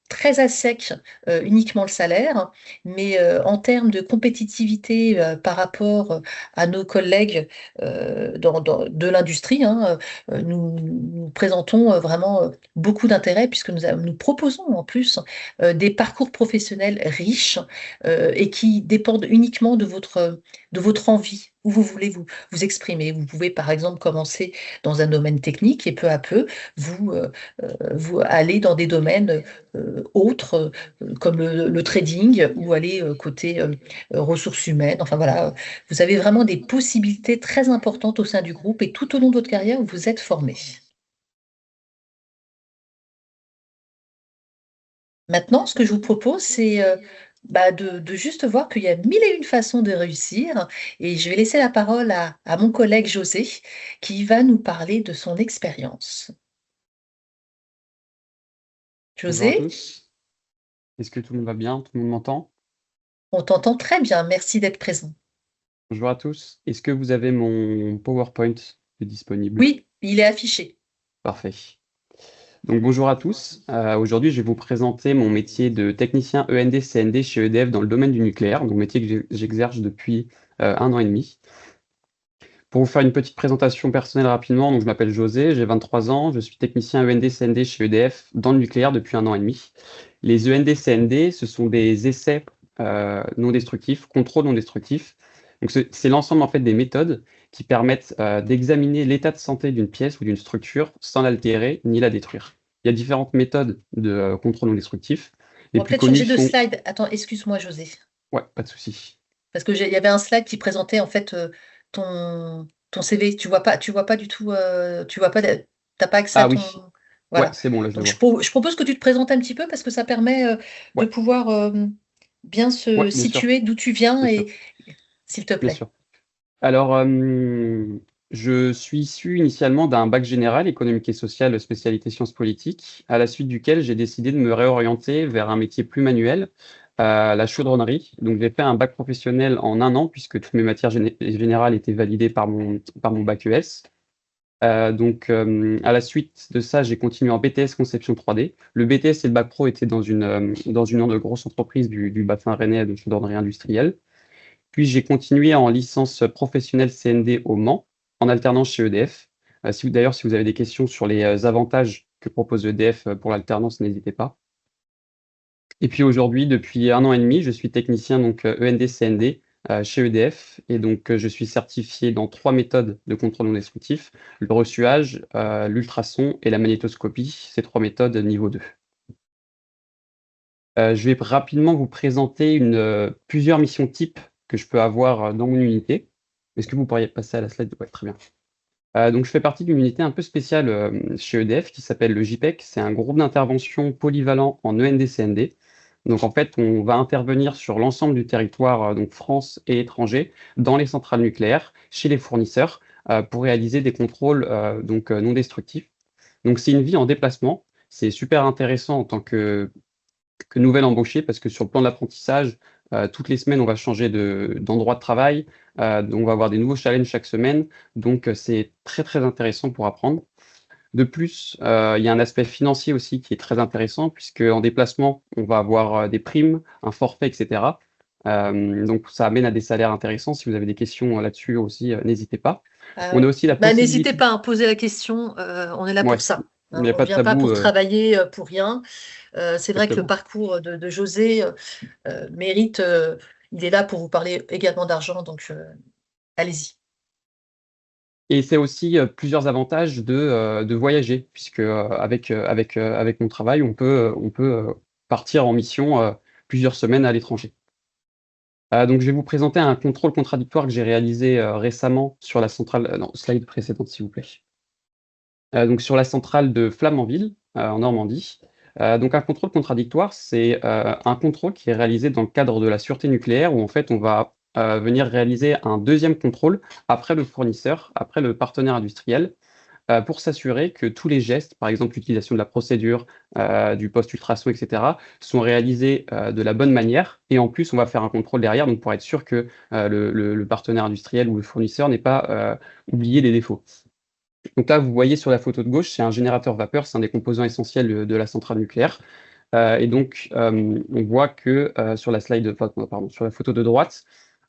très à sec uniquement le salaire, mais en termes de compétitivité par rapport à nos collègues de l'industrie, hein, nous présentons vraiment beaucoup d'intérêt puisque nous proposons en plus des parcours professionnels riches et qui dépendent uniquement de votre envie, où vous voulez vous exprimer. Vous pouvez par exemple commencer dans un domaine technique et peu à peu vous aller dans des domaines autres comme le trading ou aller côté ressources humaines. Enfin voilà, vous avez vraiment des possibilités très importantes au sein du groupe et tout au long de votre carrière, vous êtes formé. Maintenant, ce que je vous propose, c'est de juste voir qu'il y a mille et une façons de réussir. Et je vais laisser la parole à mon collègue José, qui va nous parler de son expérience. Bonjour à José, tous. Est-ce que tout le monde va bien? Tout le monde m'entend? on t'entend très bien. Merci d'être présent. Bonjour à tous. Est-ce que vous avez mon PowerPoint de disponible? Oui, il est affiché. Parfait. Donc bonjour à tous. Aujourd'hui, je vais vous présenter mon métier de technicien END-CND chez EDF dans le domaine du nucléaire, donc métier que j'exerce depuis 1 an et demi. Pour vous faire une petite présentation personnelle rapidement, donc je m'appelle José, j'ai 23 ans, je suis technicien END-CND chez EDF dans le nucléaire depuis 1 an et demi. Les END-CND, ce sont des essais non destructifs, contrôle non destructif. Donc c'est l'ensemble en fait des méthodes qui permettent d'examiner l'état de santé d'une pièce ou d'une structure sans l'altérer ni la détruire. Il y a différentes méthodes de contrôle non destructif. On Les va plus peut-être changer connues de sont... slide. Attends, excuse-moi, José. Ouais, pas de souci. Parce que il y avait un slide qui présentait en fait ton CV. Tu vois pas du tout. T'as pas accès à Ah ton. oui, ouais, Voilà. c'est bon, là je le Donc vois. je propose que tu te présentes un petit peu parce que ça permet de Ouais. pouvoir bien se Ouais, bien sûr, situer d'où tu viens bien sûr, et s'il te bien plaît. sûr. Alors, je suis issu initialement d'un bac général économique et social, spécialité sciences politiques, à la suite duquel j'ai décidé de me réorienter vers un métier plus manuel, la chaudronnerie. Donc, j'ai fait un bac professionnel en 1 an, puisque toutes mes matières générales étaient validées par mon bac ES. À la suite de ça, j'ai continué en BTS conception 3D. Le BTS et le bac pro étaient dans une grosse entreprise du bassin rennais de chaudronnerie industrielle. Puis j'ai continué en licence professionnelle CND au Mans, en alternance chez EDF. Si vous avez des questions sur les avantages que propose EDF pour l'alternance, n'hésitez pas. Et puis aujourd'hui, depuis 1 an et demi, je suis technicien donc END-CND chez EDF. Et donc, je suis certifié dans 3 méthodes de contrôle non destructif, le ressuage, l'ultrason et la magnétoscopie. Ces 3 méthodes niveau 2. Je vais rapidement vous présenter plusieurs missions types que je peux avoir dans mon unité. Est-ce que vous pourriez passer à la slide? Ouais, très bien. Donc je fais partie d'une unité un peu spéciale, chez EDF qui s'appelle le JPEC. C'est un groupe d'intervention polyvalent en END-CND. Donc en fait, on va intervenir sur l'ensemble du territoire, donc France et étranger, dans les centrales nucléaires, chez les fournisseurs, pour réaliser des contrôles, non destructifs. Donc c'est une vie en déplacement. C'est super intéressant en tant que nouvel embauché parce que sur le plan de l'apprentissage, toutes les semaines, on va changer d'endroit de travail, on va avoir des nouveaux challenges chaque semaine, donc c'est très, très intéressant pour apprendre. De plus, il y a un aspect financier aussi qui est très intéressant puisque en déplacement, on va avoir, des primes, un forfait et cetera. Donc ça amène à des salaires intéressants. Si vous avez des questions, là-dessus aussi, n'hésitez pas. On a aussi la N'hésitez possibilité. pas à poser la question, on est là pour Ouais, ça. il n'y a On ne pas de vient pas tabou, pour travailler pour rien. C'est vrai que le exactement. parcours de José mérite, il est là pour vous parler également d'argent, donc allez-y. Et c'est aussi, plusieurs avantages de voyager puisque, avec mon travail, on peut partir en mission, plusieurs semaines à l'étranger. Donc je vais vous présenter un contrôle contradictoire que j'ai réalisé, récemment sur la centrale, non, slide précédente s'il vous plaît. Donc sur la centrale de Flamanville, en Normandie. Donc un contrôle contradictoire, c'est, un contrôle qui est réalisé dans le cadre de la sûreté nucléaire où en fait on va, venir réaliser un deuxième contrôle après le fournisseur, après le partenaire industriel, pour s'assurer que tous les gestes, par exemple l'utilisation de la procédure, du post-ultrason et cetera, sont réalisés, de la bonne manière et en plus on va faire un contrôle derrière donc pour être sûr que, le partenaire industriel ou le fournisseur n'ait pas, oublié des défauts. Donc là, vous voyez sur la photo de gauche, c'est un générateur vapeur, c'est un des composants essentiels de la centrale nucléaire. Et donc, on voit que sur la sur la photo de droite,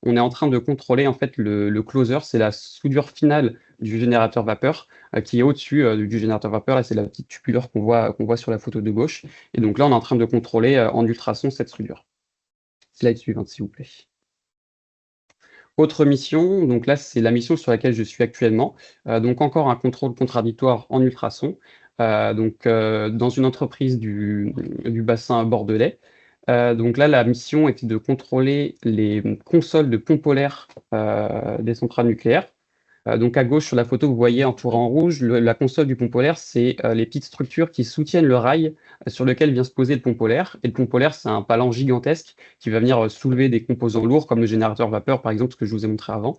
on est en train de contrôler en fait le closer, c'est la soudure finale du générateur vapeur qui est au-dessus du générateur vapeur. Là, c'est la petite tubuleur qu'on voit sur la photo de gauche. Et donc là, on est en train de contrôler en ultrason cette soudure. Slide suivante, s'il vous plaît. Autre mission, donc là, c'est la mission sur laquelle je suis actuellement. Donc encore un contrôle contradictoire en ultrason, dans une entreprise du bassin bordelais. Donc là, la mission était de contrôler les consoles de pompes-polaires des centrales nucléaires. Donc à gauche sur la photo, vous voyez entouré en rouge, la console du pont-polaire, c'est les petites structures qui soutiennent le rail sur lequel vient se poser le pont polaire. Et le pont polaire, c'est un palan gigantesque qui va venir soulever des composants lourds comme le générateur vapeur, par exemple, ce que je vous ai montré avant.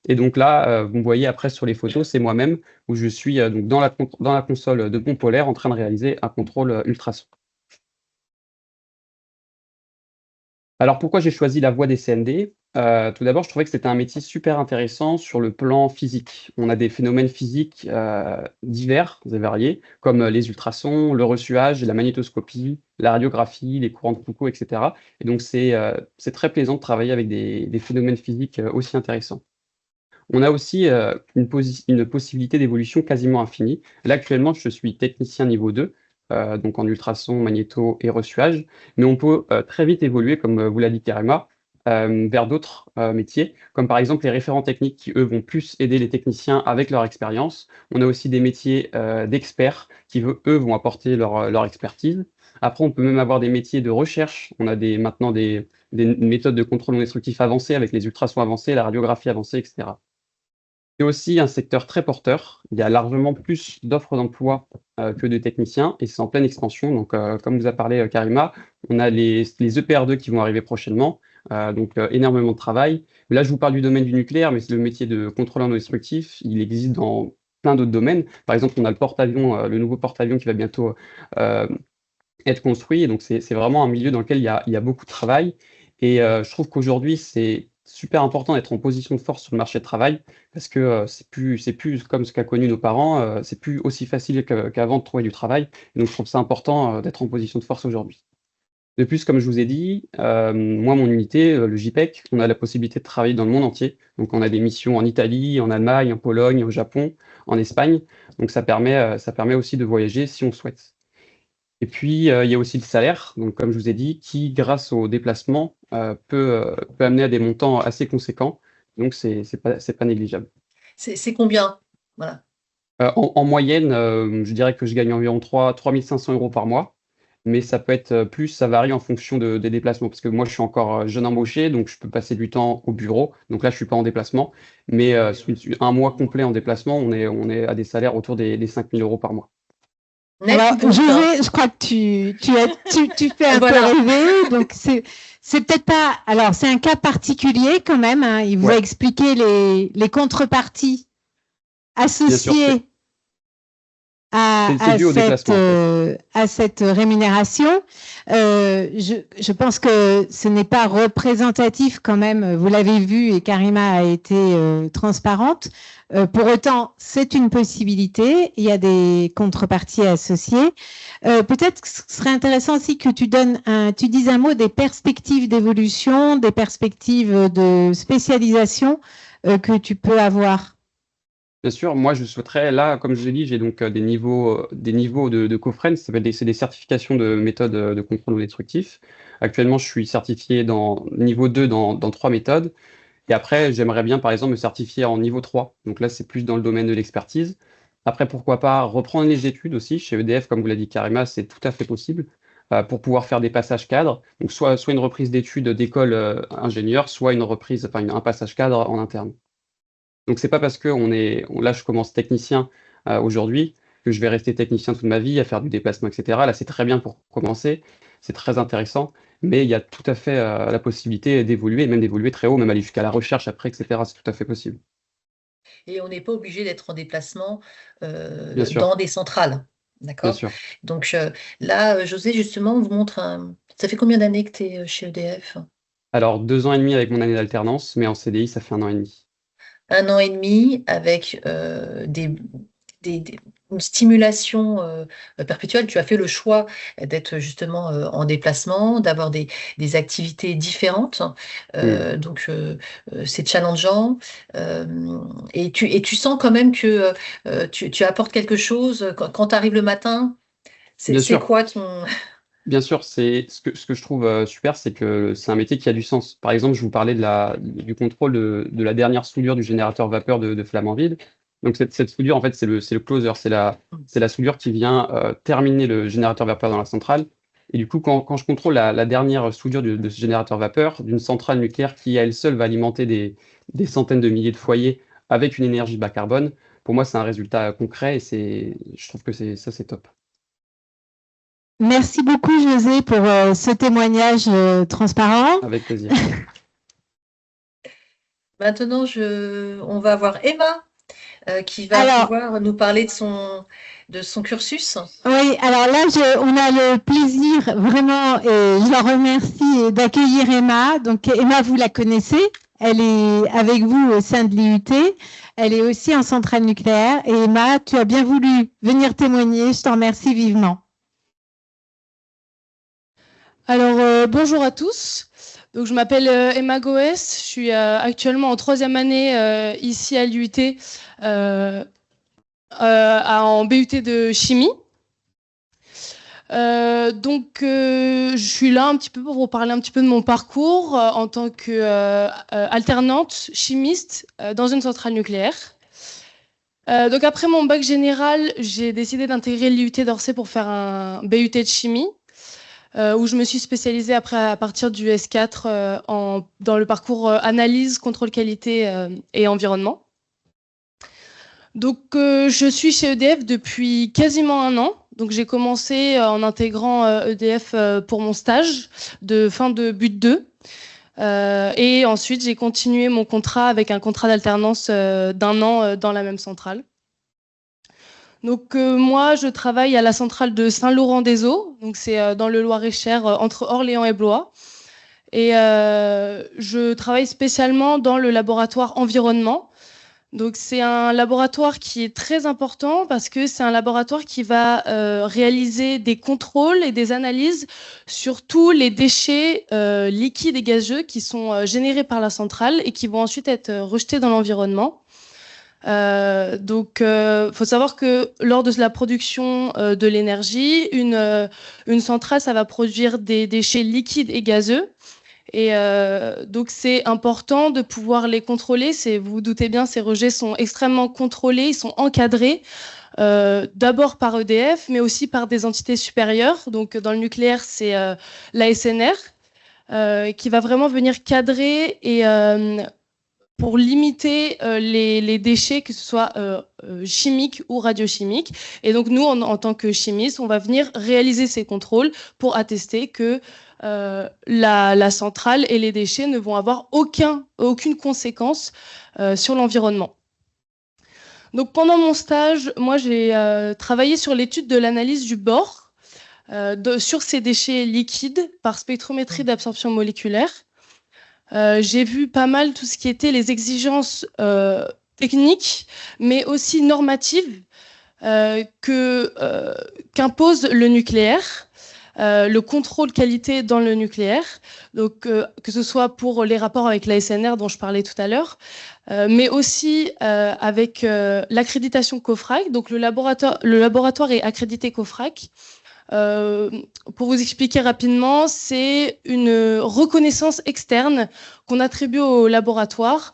Et donc là, vous me voyez après sur les photos, c'est moi-même où je suis donc dans la console de pont polaire en train de réaliser un contrôle ultrason. Alors pourquoi j'ai choisi la voie des CND? Tout d'abord, je trouvais que c'était un métier super intéressant sur le plan physique. On a des phénomènes physiques, divers et variés, comme, les ultrasons, le ressuage, la magnétoscopie, la radiographie, les courants de Foucault et cetera. Et donc c'est très plaisant de travailler avec des phénomènes physiques, aussi intéressants. On a aussi, une possibilité d'évolution quasiment infinie. Là, actuellement, je suis technicien niveau 2, donc en ultrason, magnéto et ressuage, mais on peut, très vite évoluer, comme, vous l'a dit Karima, vers d'autres, métiers, comme par exemple les référents techniques qui, eux, vont plus aider les techniciens avec leur expérience. On a aussi des métiers, d'experts qui, eux, vont apporter leur expertise. Après, on peut même avoir des métiers de recherche. On a maintenant des méthodes de contrôle non destructif avancées avec les ultrasons avancés, la radiographie avancée et cetera. C'est aussi un secteur très porteur. Il y a largement plus d'offres d'emploi que de techniciens et c'est en pleine expansion. Donc, comme vous a parlé Karima, on a les EPR2 qui vont arriver prochainement, donc énormément de travail. Là, je vous parle du domaine du nucléaire, mais c'est le métier de contrôleur non destructif. Il existe dans plein d'autres domaines. Par exemple, on a le porte-avions, le nouveau porte-avions qui va bientôt être construit. Et donc, c'est vraiment un milieu dans lequel il y a beaucoup de travail. Et je trouve qu'aujourd'hui, c'est super important d'être en position de force sur le marché de travail parce que c'est plus comme ce qu'a connu nos parents, c'est plus aussi facile qu'avant de trouver du travail. Et donc, je trouve ça important d'être en position de force aujourd'hui. De plus, comme je vous ai dit, moi, mon unité, le JPEC, on a la possibilité de travailler dans le monde entier. Donc, on a des missions en Italie, en Allemagne, en Pologne, au Japon, en Espagne. Donc, ça permet aussi de voyager si on souhaite. Et puis, il y a aussi le salaire, donc comme je vous ai dit, qui, grâce au déplacement, peut amener à des montants assez conséquents. Donc, c'est pas négligeable. C'est combien? Voilà. En moyenne, je dirais que je gagne environ 3 500 € par mois, mais ça peut être plus, ça varie en fonction des déplacements, parce que moi, je suis encore jeune embauché, donc je peux passer du temps au bureau. Donc là, je suis pas en déplacement, mais un mois complet en déplacement, on est à des salaires autour des 5 000 € par mois. Alors, José, je crois que tu fais un peu rêver, donc c'est peut-être pas. Alors, c'est un cas particulier quand même. Hein. Il vous a expliqué les contreparties associées à cette rémunération. Je pense que ce n'est pas représentatif quand même. Vous l'avez vu et Karima a été transparente. Pour autant, c'est une possibilité. Il y a des contreparties associées. Peut-être que ce serait intéressant aussi que tu dises un mot des perspectives d'évolution, des perspectives de spécialisation que tu peux avoir. Bien sûr, moi je souhaiterais, là, comme je vous ai dit, j'ai donc des niveaux de CoFREN, c'est des certifications de méthodes de contrôle non destructif. Actuellement, je suis certifié dans niveau 2 dans 3 méthodes. Et après, j'aimerais bien, par exemple, me certifier en niveau 3. Donc là, c'est plus dans le domaine de l'expertise. Après, pourquoi pas reprendre les études aussi. Chez EDF, comme vous l'a dit Karima, c'est tout à fait possible pour pouvoir faire des passages cadres. Donc soit une reprise d'études d'école ingénieur, soit un passage cadre en interne. Donc c'est pas parce que là je commence technicien aujourd'hui que je vais rester technicien toute ma vie à faire du déplacement, etc. Là c'est très bien pour commencer, c'est très intéressant, mais il y a tout à fait la possibilité d'évoluer, même d'évoluer très haut, même aller jusqu'à la recherche après, etc. C'est tout à fait possible. Et on n'est pas obligé d'être en déplacement dans des centrales. D'accord? Bien sûr. Donc là, José, justement, on vous montre Ça fait combien d'années que tu es chez EDF? Alors 2 ans et demi avec mon année d'alternance, mais en CDI, ça fait 1 an et demi. 1 an et demi avec une stimulation perpétuelle. Tu as fait le choix d'être justement en déplacement, d'avoir des activités différentes. Donc, c'est challengeant. Et tu sens quand même que tu apportes quelque chose quand tu arrives le matin. C'est quoi ton... Bien sûr, ce que je trouve super, c'est que c'est un métier qui a du sens. Par exemple, je vous parlais du contrôle de la dernière soudure du générateur vapeur de Flamanville. Donc cette soudure, en fait, c'est le closer, c'est la soudure qui vient terminer le générateur vapeur dans la centrale. Et du coup, quand je contrôle la dernière soudure de ce générateur vapeur d'une centrale nucléaire qui, à elle seule, va alimenter des centaines de milliers de foyers avec une énergie bas carbone, pour moi, c'est un résultat concret et je trouve que c'est top. Merci beaucoup, José, pour ce témoignage transparent. Avec plaisir. Maintenant, on va avoir Emma qui va pouvoir nous parler de son cursus. Oui, alors là, on a le plaisir vraiment, et je la remercie, d'accueillir Emma. Donc, Emma, vous la connaissez. Elle est avec vous au sein de l'IUT. Elle est aussi en centrale nucléaire. Et Emma, tu as bien voulu venir témoigner. Je t'en remercie vivement. Alors, bonjour à tous. Donc, je m'appelle Emma Goès. Je suis actuellement en 3e année ici à l'IUT en BUT de chimie. Donc, je suis là un petit peu pour vous parler un petit peu de mon parcours en tant qu'alternante chimiste dans une centrale nucléaire. Donc, après mon bac général, j'ai décidé d'intégrer l'IUT d'Orsay pour faire un BUT de chimie. Où je me suis spécialisée après à partir du S4 dans le parcours analyse, contrôle qualité et environnement. Donc, je suis chez EDF depuis quasiment 1 an. Donc, j'ai commencé en intégrant EDF pour mon stage de fin de but 2. Et ensuite, j'ai continué mon contrat avec un contrat d'alternance d'1 an dans la même centrale. Donc, moi, je travaille à la centrale de Saint-Laurent-des-Eaux. Donc, c'est dans le Loir-et-Cher, entre Orléans et Blois. Et je travaille spécialement dans le laboratoire environnement. Donc, c'est un laboratoire qui est très important parce que c'est un laboratoire qui va réaliser des contrôles et des analyses sur tous les déchets liquides et gazeux qui sont générés par la centrale et qui vont ensuite être rejetés dans l'environnement. Donc, faut savoir que lors de la production de l'énergie, une centrale, ça va produire des déchets liquides et gazeux. Et donc, c'est important de pouvoir les contrôler. Vous vous doutez bien, ces rejets sont extrêmement contrôlés, ils sont encadrés, d'abord par EDF, mais aussi par des entités supérieures. Donc, dans le nucléaire, c'est l'ASNR qui va vraiment venir cadrer et pour limiter les déchets, que ce soit chimiques ou radiochimiques. Et donc, nous, en tant que chimistes, on va venir réaliser ces contrôles pour attester que la centrale et les déchets ne vont avoir aucune conséquence sur l'environnement. Donc, pendant mon stage, moi, j'ai travaillé sur l'étude de l'analyse du bore sur ces déchets liquides par spectrométrie d'absorption moléculaire. J'ai vu pas mal tout ce qui était les exigences techniques, mais aussi normatives qu'impose le nucléaire. Le contrôle qualité dans le nucléaire, donc que ce soit pour les rapports avec l'ASNR dont je parlais tout à l'heure, mais aussi avec l'accréditation COFRAC. Donc le laboratoire est accrédité COFRAC. Pour vous expliquer rapidement, c'est une reconnaissance externe qu'on attribue au laboratoire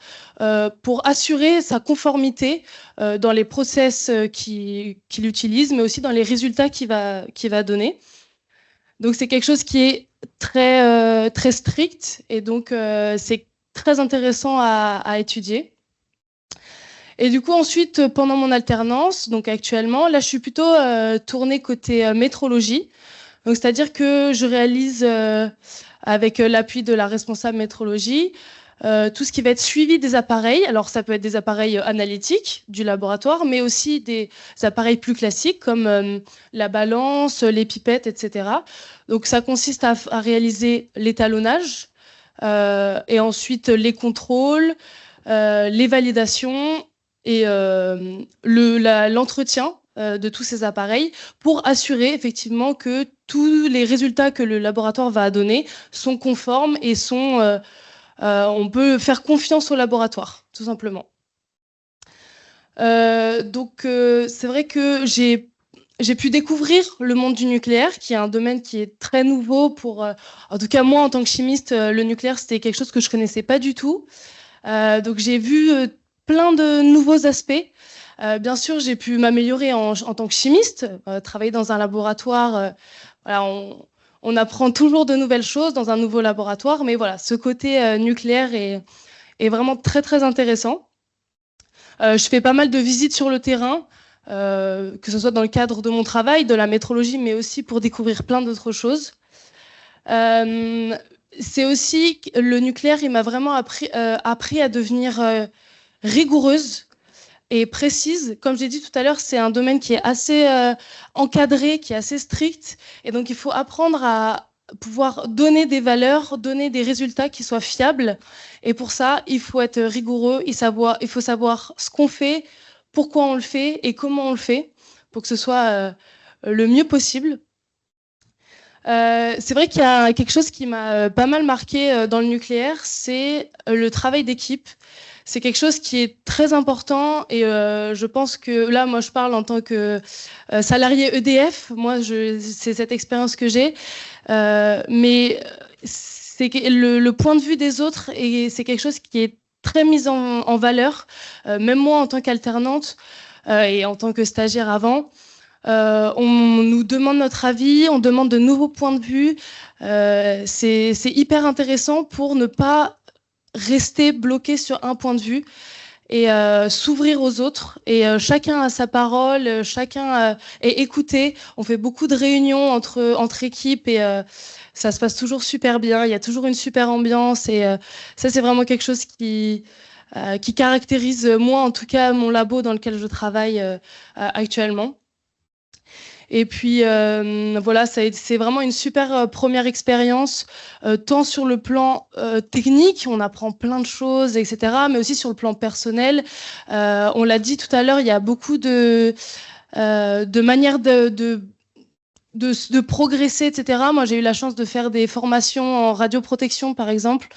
pour assurer sa conformité dans les process qu'il utilise, mais aussi dans les résultats qu'il va donner. Donc, c'est quelque chose qui est très strict et donc c'est très intéressant à étudier. Et du coup, ensuite, pendant mon alternance, donc actuellement, là, je suis plutôt tournée côté métrologie. Donc, c'est-à-dire que je réalise avec l'appui de la responsable métrologie tout ce qui va être suivi des appareils. Alors, ça peut être des appareils analytiques du laboratoire, mais aussi des appareils plus classiques comme la balance, les pipettes, etc. Donc, ça consiste à réaliser l'étalonnage et ensuite les contrôles, les validations et l'entretien de tous ces appareils pour assurer effectivement que tous les résultats que le laboratoire va donner sont conformes et on peut faire confiance au laboratoire, tout simplement. Donc, c'est vrai que j'ai pu découvrir le monde du nucléaire, qui est un domaine qui est très nouveau en tout cas, moi, en tant que chimiste, le nucléaire, c'était quelque chose que je connaissais pas du tout. Donc, j'ai vu plein de nouveaux aspects. Bien sûr, j'ai pu m'améliorer en tant que chimiste, travailler dans un laboratoire. Voilà, on apprend toujours de nouvelles choses dans un nouveau laboratoire, mais voilà, ce côté nucléaire est vraiment très intéressant. Je fais pas mal de visites sur le terrain, que ce soit dans le cadre de mon travail, de la métrologie, mais aussi pour découvrir plein d'autres choses. C'est aussi le nucléaire, il m'a vraiment appris à devenir rigoureuse et précise. Comme j'ai dit tout à l'heure, c'est un domaine qui est assez encadré, qui est assez strict. Et donc, il faut apprendre à pouvoir donner des valeurs, donner des résultats qui soient fiables. Et pour ça, il faut être rigoureux, il faut savoir ce qu'on fait, pourquoi on le fait et comment on le fait pour que ce soit le mieux possible. C'est vrai qu'il y a quelque chose qui m'a pas mal marqué dans le nucléaire, c'est le travail d'équipe. C'est quelque chose qui est très important et je pense que là, moi, je parle en tant que salarié EDF. Moi, c'est cette expérience que j'ai. Mais c'est le point de vue des autres et c'est quelque chose qui est très mis en valeur. Même moi, en tant qu'alternante et en tant que stagiaire avant, on nous demande notre avis, on demande de nouveaux points de vue. C'est hyper intéressant pour ne pas rester bloqué sur un point de vue. et s'ouvrir aux autres. Et chacun a sa parole, chacun est écouté. On fait beaucoup de réunions entre équipes et ça se passe toujours super bien. Il y a toujours une super ambiance et ça, c'est vraiment quelque chose qui caractérise, moi, en tout cas, mon labo dans lequel je travaille actuellement. Et puis voilà, c'est vraiment une super première expérience, tant sur le plan technique, on apprend plein de choses, etc., mais aussi sur le plan personnel. On l'a dit tout à l'heure, il y a beaucoup de manières de progresser, etc. Moi, j'ai eu la chance de faire des formations en radioprotection, par exemple.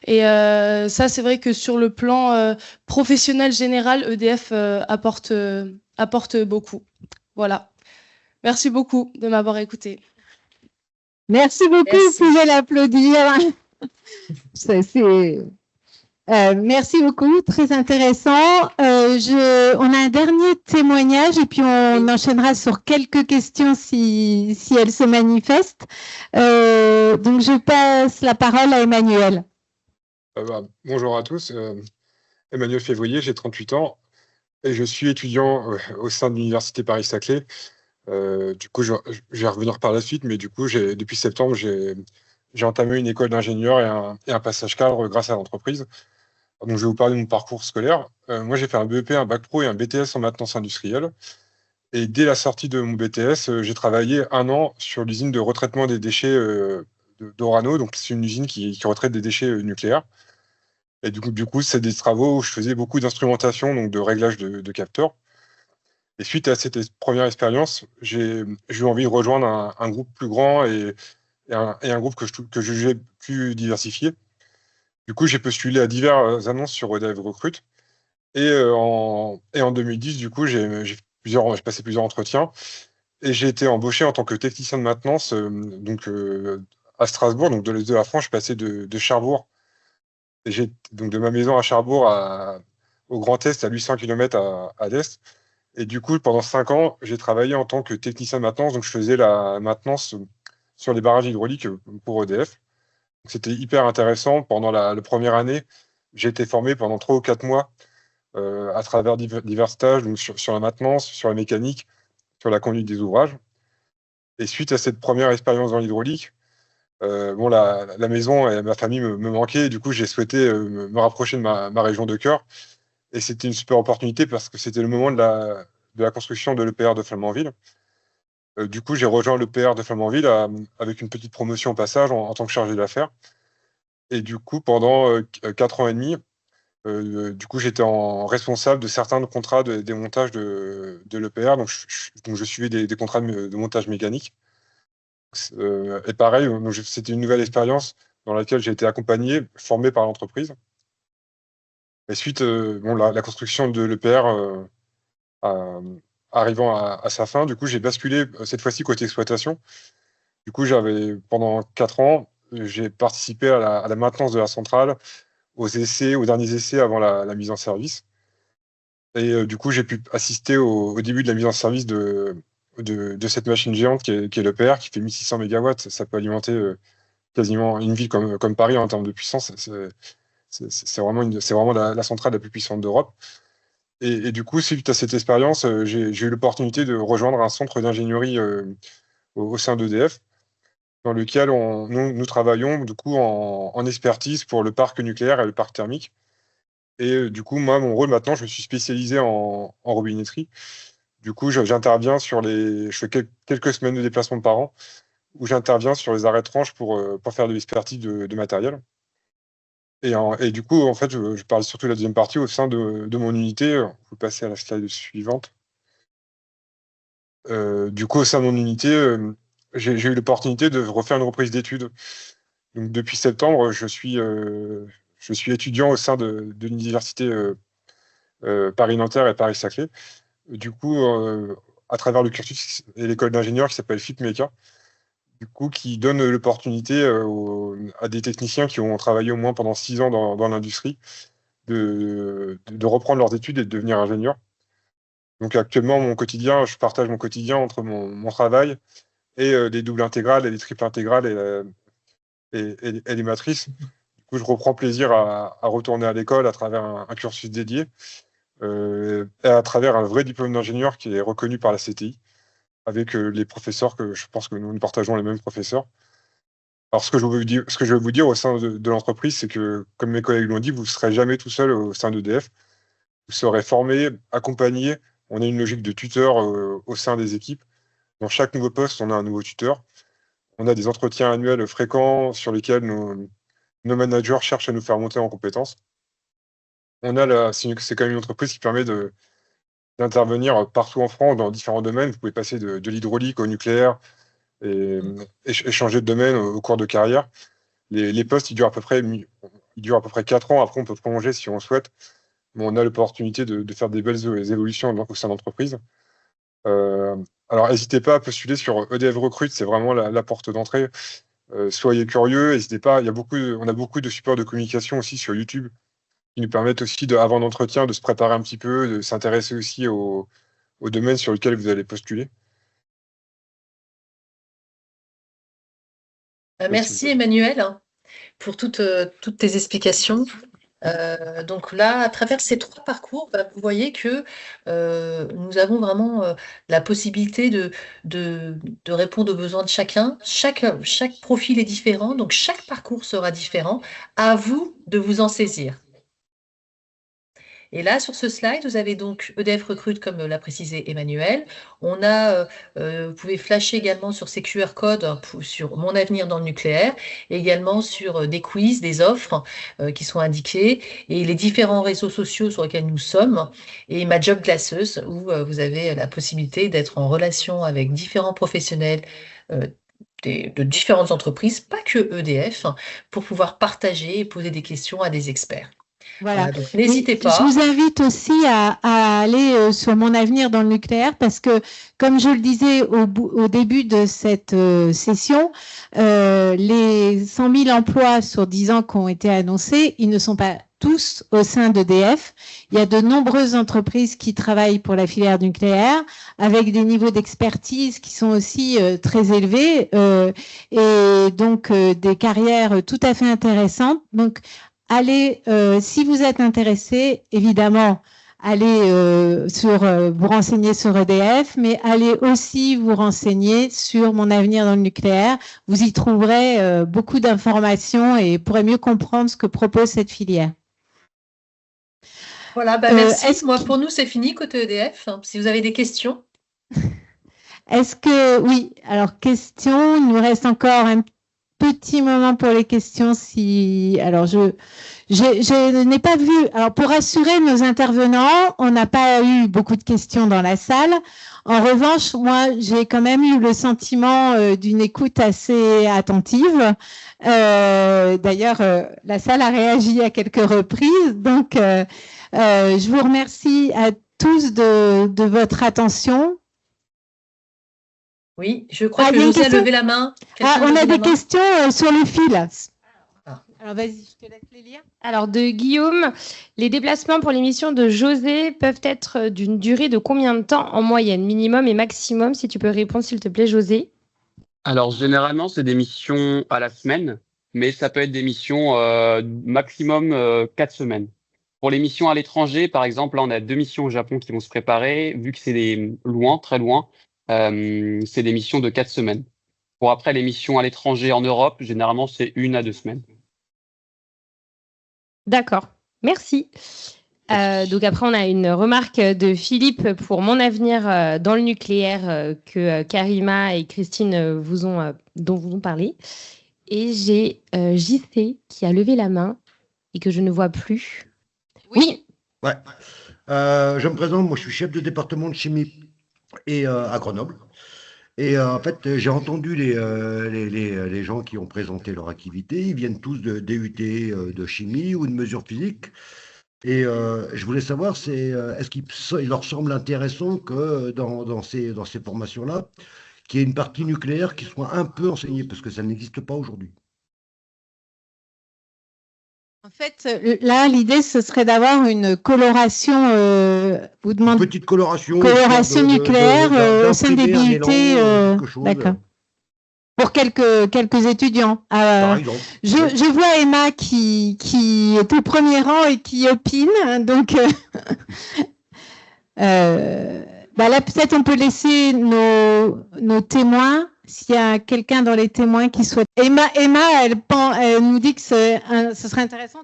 Et ça, c'est vrai que sur le plan professionnel général, EDF apporte beaucoup. Voilà. Merci beaucoup de m'avoir écouté. Merci beaucoup, Merci. vous pouvez l'applaudir. Merci beaucoup, très intéressant. On a un dernier témoignage et puis on enchaînera sur quelques questions si elles se manifestent. Donc je passe la parole à Emmanuel. Bonjour à tous, Emmanuel Février, j'ai 38 ans et je suis étudiant au sein de l'Université Paris-Saclay. Du coup, je vais revenir par la suite, mais du coup, depuis septembre, j'ai entamé une école d'ingénieur et un passage cadre grâce à l'entreprise. Donc, je vais vous parler de mon parcours scolaire. Moi, j'ai fait un BEP, un bac pro et un BTS en maintenance industrielle. Et dès la sortie de mon BTS, j'ai travaillé 1 an sur l'usine de retraitement des déchets d'Orano. Donc, c'est une usine qui retraite des déchets nucléaires. Et du coup, c'est des travaux où je faisais beaucoup d'instrumentation, donc de réglage de capteurs. Et suite à cette première expérience, j'ai eu envie de rejoindre un groupe plus grand et un groupe que je jugeais plus diversifié. Du coup, j'ai postulé à diverses annonces sur EDF Recrute. Et en 2010, du coup, j'ai passé plusieurs entretiens et j'ai été embauché en tant que technicien de maintenance à Strasbourg, donc de l'est de la France. Je passais de Cherbourg, donc de ma maison à Cherbourg au Grand Est, à 800 km à l'Est. Et du coup, pendant 5 ans, j'ai travaillé en tant que technicien de maintenance. Donc, je faisais la maintenance sur les barrages hydrauliques pour EDF. C'était hyper intéressant. Pendant la première année, j'ai été formé pendant 3 ou 4 mois à travers divers stages, donc sur la maintenance, sur la mécanique, sur la conduite des ouvrages. Et suite à cette première expérience dans l'hydraulique, la maison et ma famille me manquaient. Et du coup, j'ai souhaité me rapprocher de ma région de cœur. Et c'était une super opportunité parce que c'était le moment de la construction de l'EPR de Flamanville. Du coup, j'ai rejoint l'EPR de Flamanville avec une petite promotion au passage en tant que chargé d'affaires. Et du coup, pendant 4 ans et demi, du coup, j'étais responsable de certains contrats des montages de l'EPR. Donc, je suivais des contrats de montage mécanique. Et pareil, c'était une nouvelle expérience dans laquelle j'ai été accompagné, formé par l'entreprise. Et suite, la construction de l'EPR arrivant à sa fin, du coup, j'ai basculé cette fois-ci côté exploitation. Du coup, pendant 4 ans, j'ai participé à la maintenance de la centrale, aux derniers essais avant la mise en service. Et du coup, j'ai pu assister au début de la mise en service de cette machine géante qui est l'EPR, qui fait 1600 MW. Ça peut alimenter quasiment une ville comme Paris en termes de puissance. C'est vraiment la centrale la plus puissante d'Europe. Et du coup, suite à cette expérience, j'ai eu l'opportunité de rejoindre un centre d'ingénierie au sein d'EDF, dans lequel nous travaillons du coup en expertise pour le parc nucléaire et le parc thermique. Et du coup, moi, mon rôle maintenant, je me suis spécialisé en robinetterie. Du coup, j'interviens je fais quelques semaines de déplacement par an, où j'interviens sur les arrêts de tranche pour faire de l'expertise de matériel. Et du coup, en fait, je parle surtout de la deuxième partie au sein de mon unité. On peut passer à la slide suivante. Du coup, au sein de mon unité, j'ai eu l'opportunité de refaire une reprise d'études. Donc, depuis septembre, je suis étudiant au sein de l'université Paris-Nanterre et Paris-Saclay. Du coup, à travers le cursus et l'école d'ingénieur qui s'appelle FIP-MECA, du coup, qui donne l'opportunité à des techniciens qui ont travaillé au moins pendant 6 ans dans l'industrie de reprendre leurs études et de devenir ingénieur. Donc actuellement, je partage mon quotidien entre mon travail et les doubles intégrales et les triples intégrales et les matrices. Du coup, je reprends plaisir à retourner à l'école à travers un cursus dédié et à travers un vrai diplôme d'ingénieur qui est reconnu par la CTI, avec les professeurs que je pense que nous partageons les mêmes professeurs. Alors, ce que je veux vous dire au sein de l'entreprise, c'est que, comme mes collègues l'ont dit, vous ne serez jamais tout seul au sein d'EDF. Vous serez formé, accompagné. On a une logique de tuteur au sein des équipes. Dans chaque nouveau poste, on a un nouveau tuteur. On a des entretiens annuels fréquents sur lesquels nos managers cherchent à nous faire monter en compétences. C'est quand même une entreprise qui permet d'intervenir partout en France dans différents domaines. Vous pouvez passer de l'hydraulique au nucléaire et changer de domaine au cours de carrière. Les postes, ils durent à peu près 4 ans. Après, on peut prolonger si on souhaite. Mais on a l'opportunité de faire des belles évolutions au sein de l'entreprise. Alors, n'hésitez pas à postuler sur EDF Recrute, c'est vraiment la porte d'entrée. Soyez curieux, n'hésitez pas. On a beaucoup de supports de communication aussi sur YouTube qui nous permettent aussi, avant l'entretien, de se préparer un petit peu, de s'intéresser aussi au domaine sur lequel vous allez postuler. Merci Emmanuel pour toutes tes explications. Donc là, à travers ces 3 parcours, vous voyez que nous avons vraiment la possibilité de répondre aux besoins de chacun. Chaque profil est différent, donc chaque parcours sera différent. À vous de vous en saisir. Et là, sur ce slide, vous avez donc EDF Recrute, comme l'a précisé Emmanuel. On a, vous pouvez flasher également sur ces QR codes sur Mon avenir dans le nucléaire, et également sur des quiz, des offres qui sont indiquées, et les différents réseaux sociaux sur lesquels nous sommes, et Ma Job Glasseuse, où vous avez la possibilité d'être en relation avec différents professionnels de différentes entreprises, pas que EDF, pour pouvoir partager et poser des questions à des experts. Voilà. Donc n'hésitez pas. Je vous invite aussi à aller sur Mon avenir dans le nucléaire parce que, comme je le disais au début de cette session, les 100 000 emplois sur 10 ans qui ont été annoncés, ils ne sont pas tous au sein d'EDF. Il y a de nombreuses entreprises qui travaillent pour la filière nucléaire avec des niveaux d'expertise qui sont aussi très élevés et donc des carrières tout à fait intéressantes. Donc, allez, si vous êtes intéressé, évidemment, allez vous renseigner sur EDF, mais allez aussi vous renseigner sur Mon avenir dans le nucléaire. Vous y trouverez beaucoup d'informations et pourrez mieux comprendre ce que propose cette filière. Voilà, merci. Moi, pour nous, c'est fini côté EDF. Si vous avez des questions. Oui, alors questions, il nous reste encore un petit moment pour les questions. Alors, je n'ai pas vu. Alors, pour rassurer nos intervenants, on n'a pas eu beaucoup de questions dans la salle. En revanche, moi, j'ai quand même eu le sentiment d'une écoute assez attentive. D'ailleurs, la salle a réagi à quelques reprises. Donc, je vous remercie à tous de votre attention. Oui, je crois que José a levé la main. On a des questions sur le fil. Alors, vas-y, je te laisse les lire. Alors, de Guillaume, les déplacements pour les missions de José peuvent être d'une durée de combien de temps en moyenne, minimum et maximum, si tu peux répondre, s'il te plaît, José. Alors, généralement, c'est des missions à la semaine, mais ça peut être des missions maximum 4 semaines. Pour les missions à l'étranger, par exemple, là, on a 2 missions au Japon qui vont se préparer. Vu que c'est très loin, c'est des missions de 4 semaines. Pour après, les missions à l'étranger en Europe, généralement, c'est 1 à 2 semaines. D'accord, merci. Donc après, on a une remarque de Philippe pour Mon avenir dans le nucléaire que Karima et Christine dont vous ont parlé. Et j'ai JC qui a levé la main et que je ne vois plus. Oui. Ouais. Je me présente, moi je suis chef de département de chimie et à Grenoble. Et en fait, j'ai entendu les gens qui ont présenté leur activité. Ils viennent tous de DUT de chimie ou de mesure physique. Et je voulais savoir, est-ce qu'il leur semble intéressant que dans ces formations-là, qu'il y ait une partie nucléaire qui soit un peu enseignée, parce que ça n'existe pas aujourd'hui. En fait, là, l'idée, ce serait d'avoir une coloration, vous demandez, une petite coloration nucléaire au sein des DUT. D'accord. pour quelques étudiants. Par exemple. Je vois Emma qui est au premier rang et qui opine. Donc, là, peut-être on peut laisser nos témoins. S'il y a quelqu'un dans les témoins qui souhaite. Emma, elle nous dit que ce serait intéressant.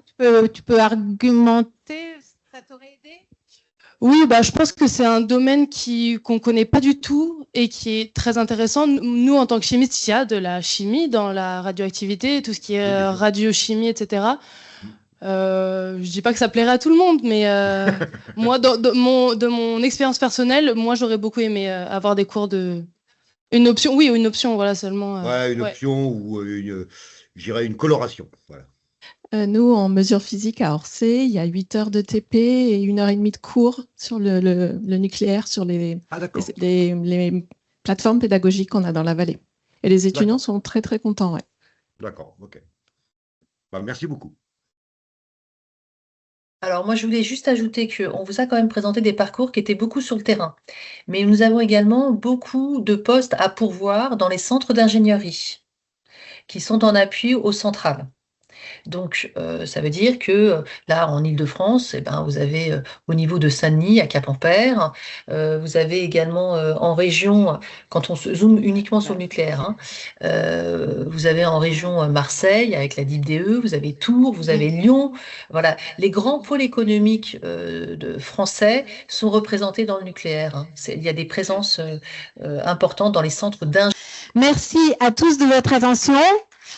Tu peux argumenter. Ça t'aurait aidé? Oui, je pense que c'est un domaine qu'on connaît pas du tout et qui est très intéressant. Nous, en tant que chimistes, il y a de la chimie dans la radioactivité, tout ce qui est radiochimie, etc. Je dis pas que ça plairait à tout le monde, mais moi, de mon expérience personnelle, moi, j'aurais beaucoup aimé avoir des cours une option, voilà, seulement. Une option ou je dirais une coloration. Voilà. Nous, en mesure physique à Orsay, il y a 8 heures de TP et 1h30 de cours sur le nucléaire, sur les plateformes pédagogiques qu'on a dans la vallée. Et les étudiants sont très, très contents. Ouais. D'accord, ok. Merci beaucoup. Alors moi, je voulais juste ajouter qu'on vous a quand même présenté des parcours qui étaient beaucoup sur le terrain. Mais nous avons également beaucoup de postes à pourvoir dans les centres d'ingénierie qui sont en appui aux centrales. Donc, ça veut dire que là, en Île-de-France, vous avez au niveau de Saint-Denis, à Cap-en-Père, vous avez également en région, quand on se zoome uniquement sur le nucléaire, vous avez en région Marseille avec la DIPDE, vous avez Tours, vous avez Lyon. Voilà, les grands pôles économiques français sont représentés dans le nucléaire. Il y a des présences importantes dans les centres d'ingénierie. Merci à tous de votre attention.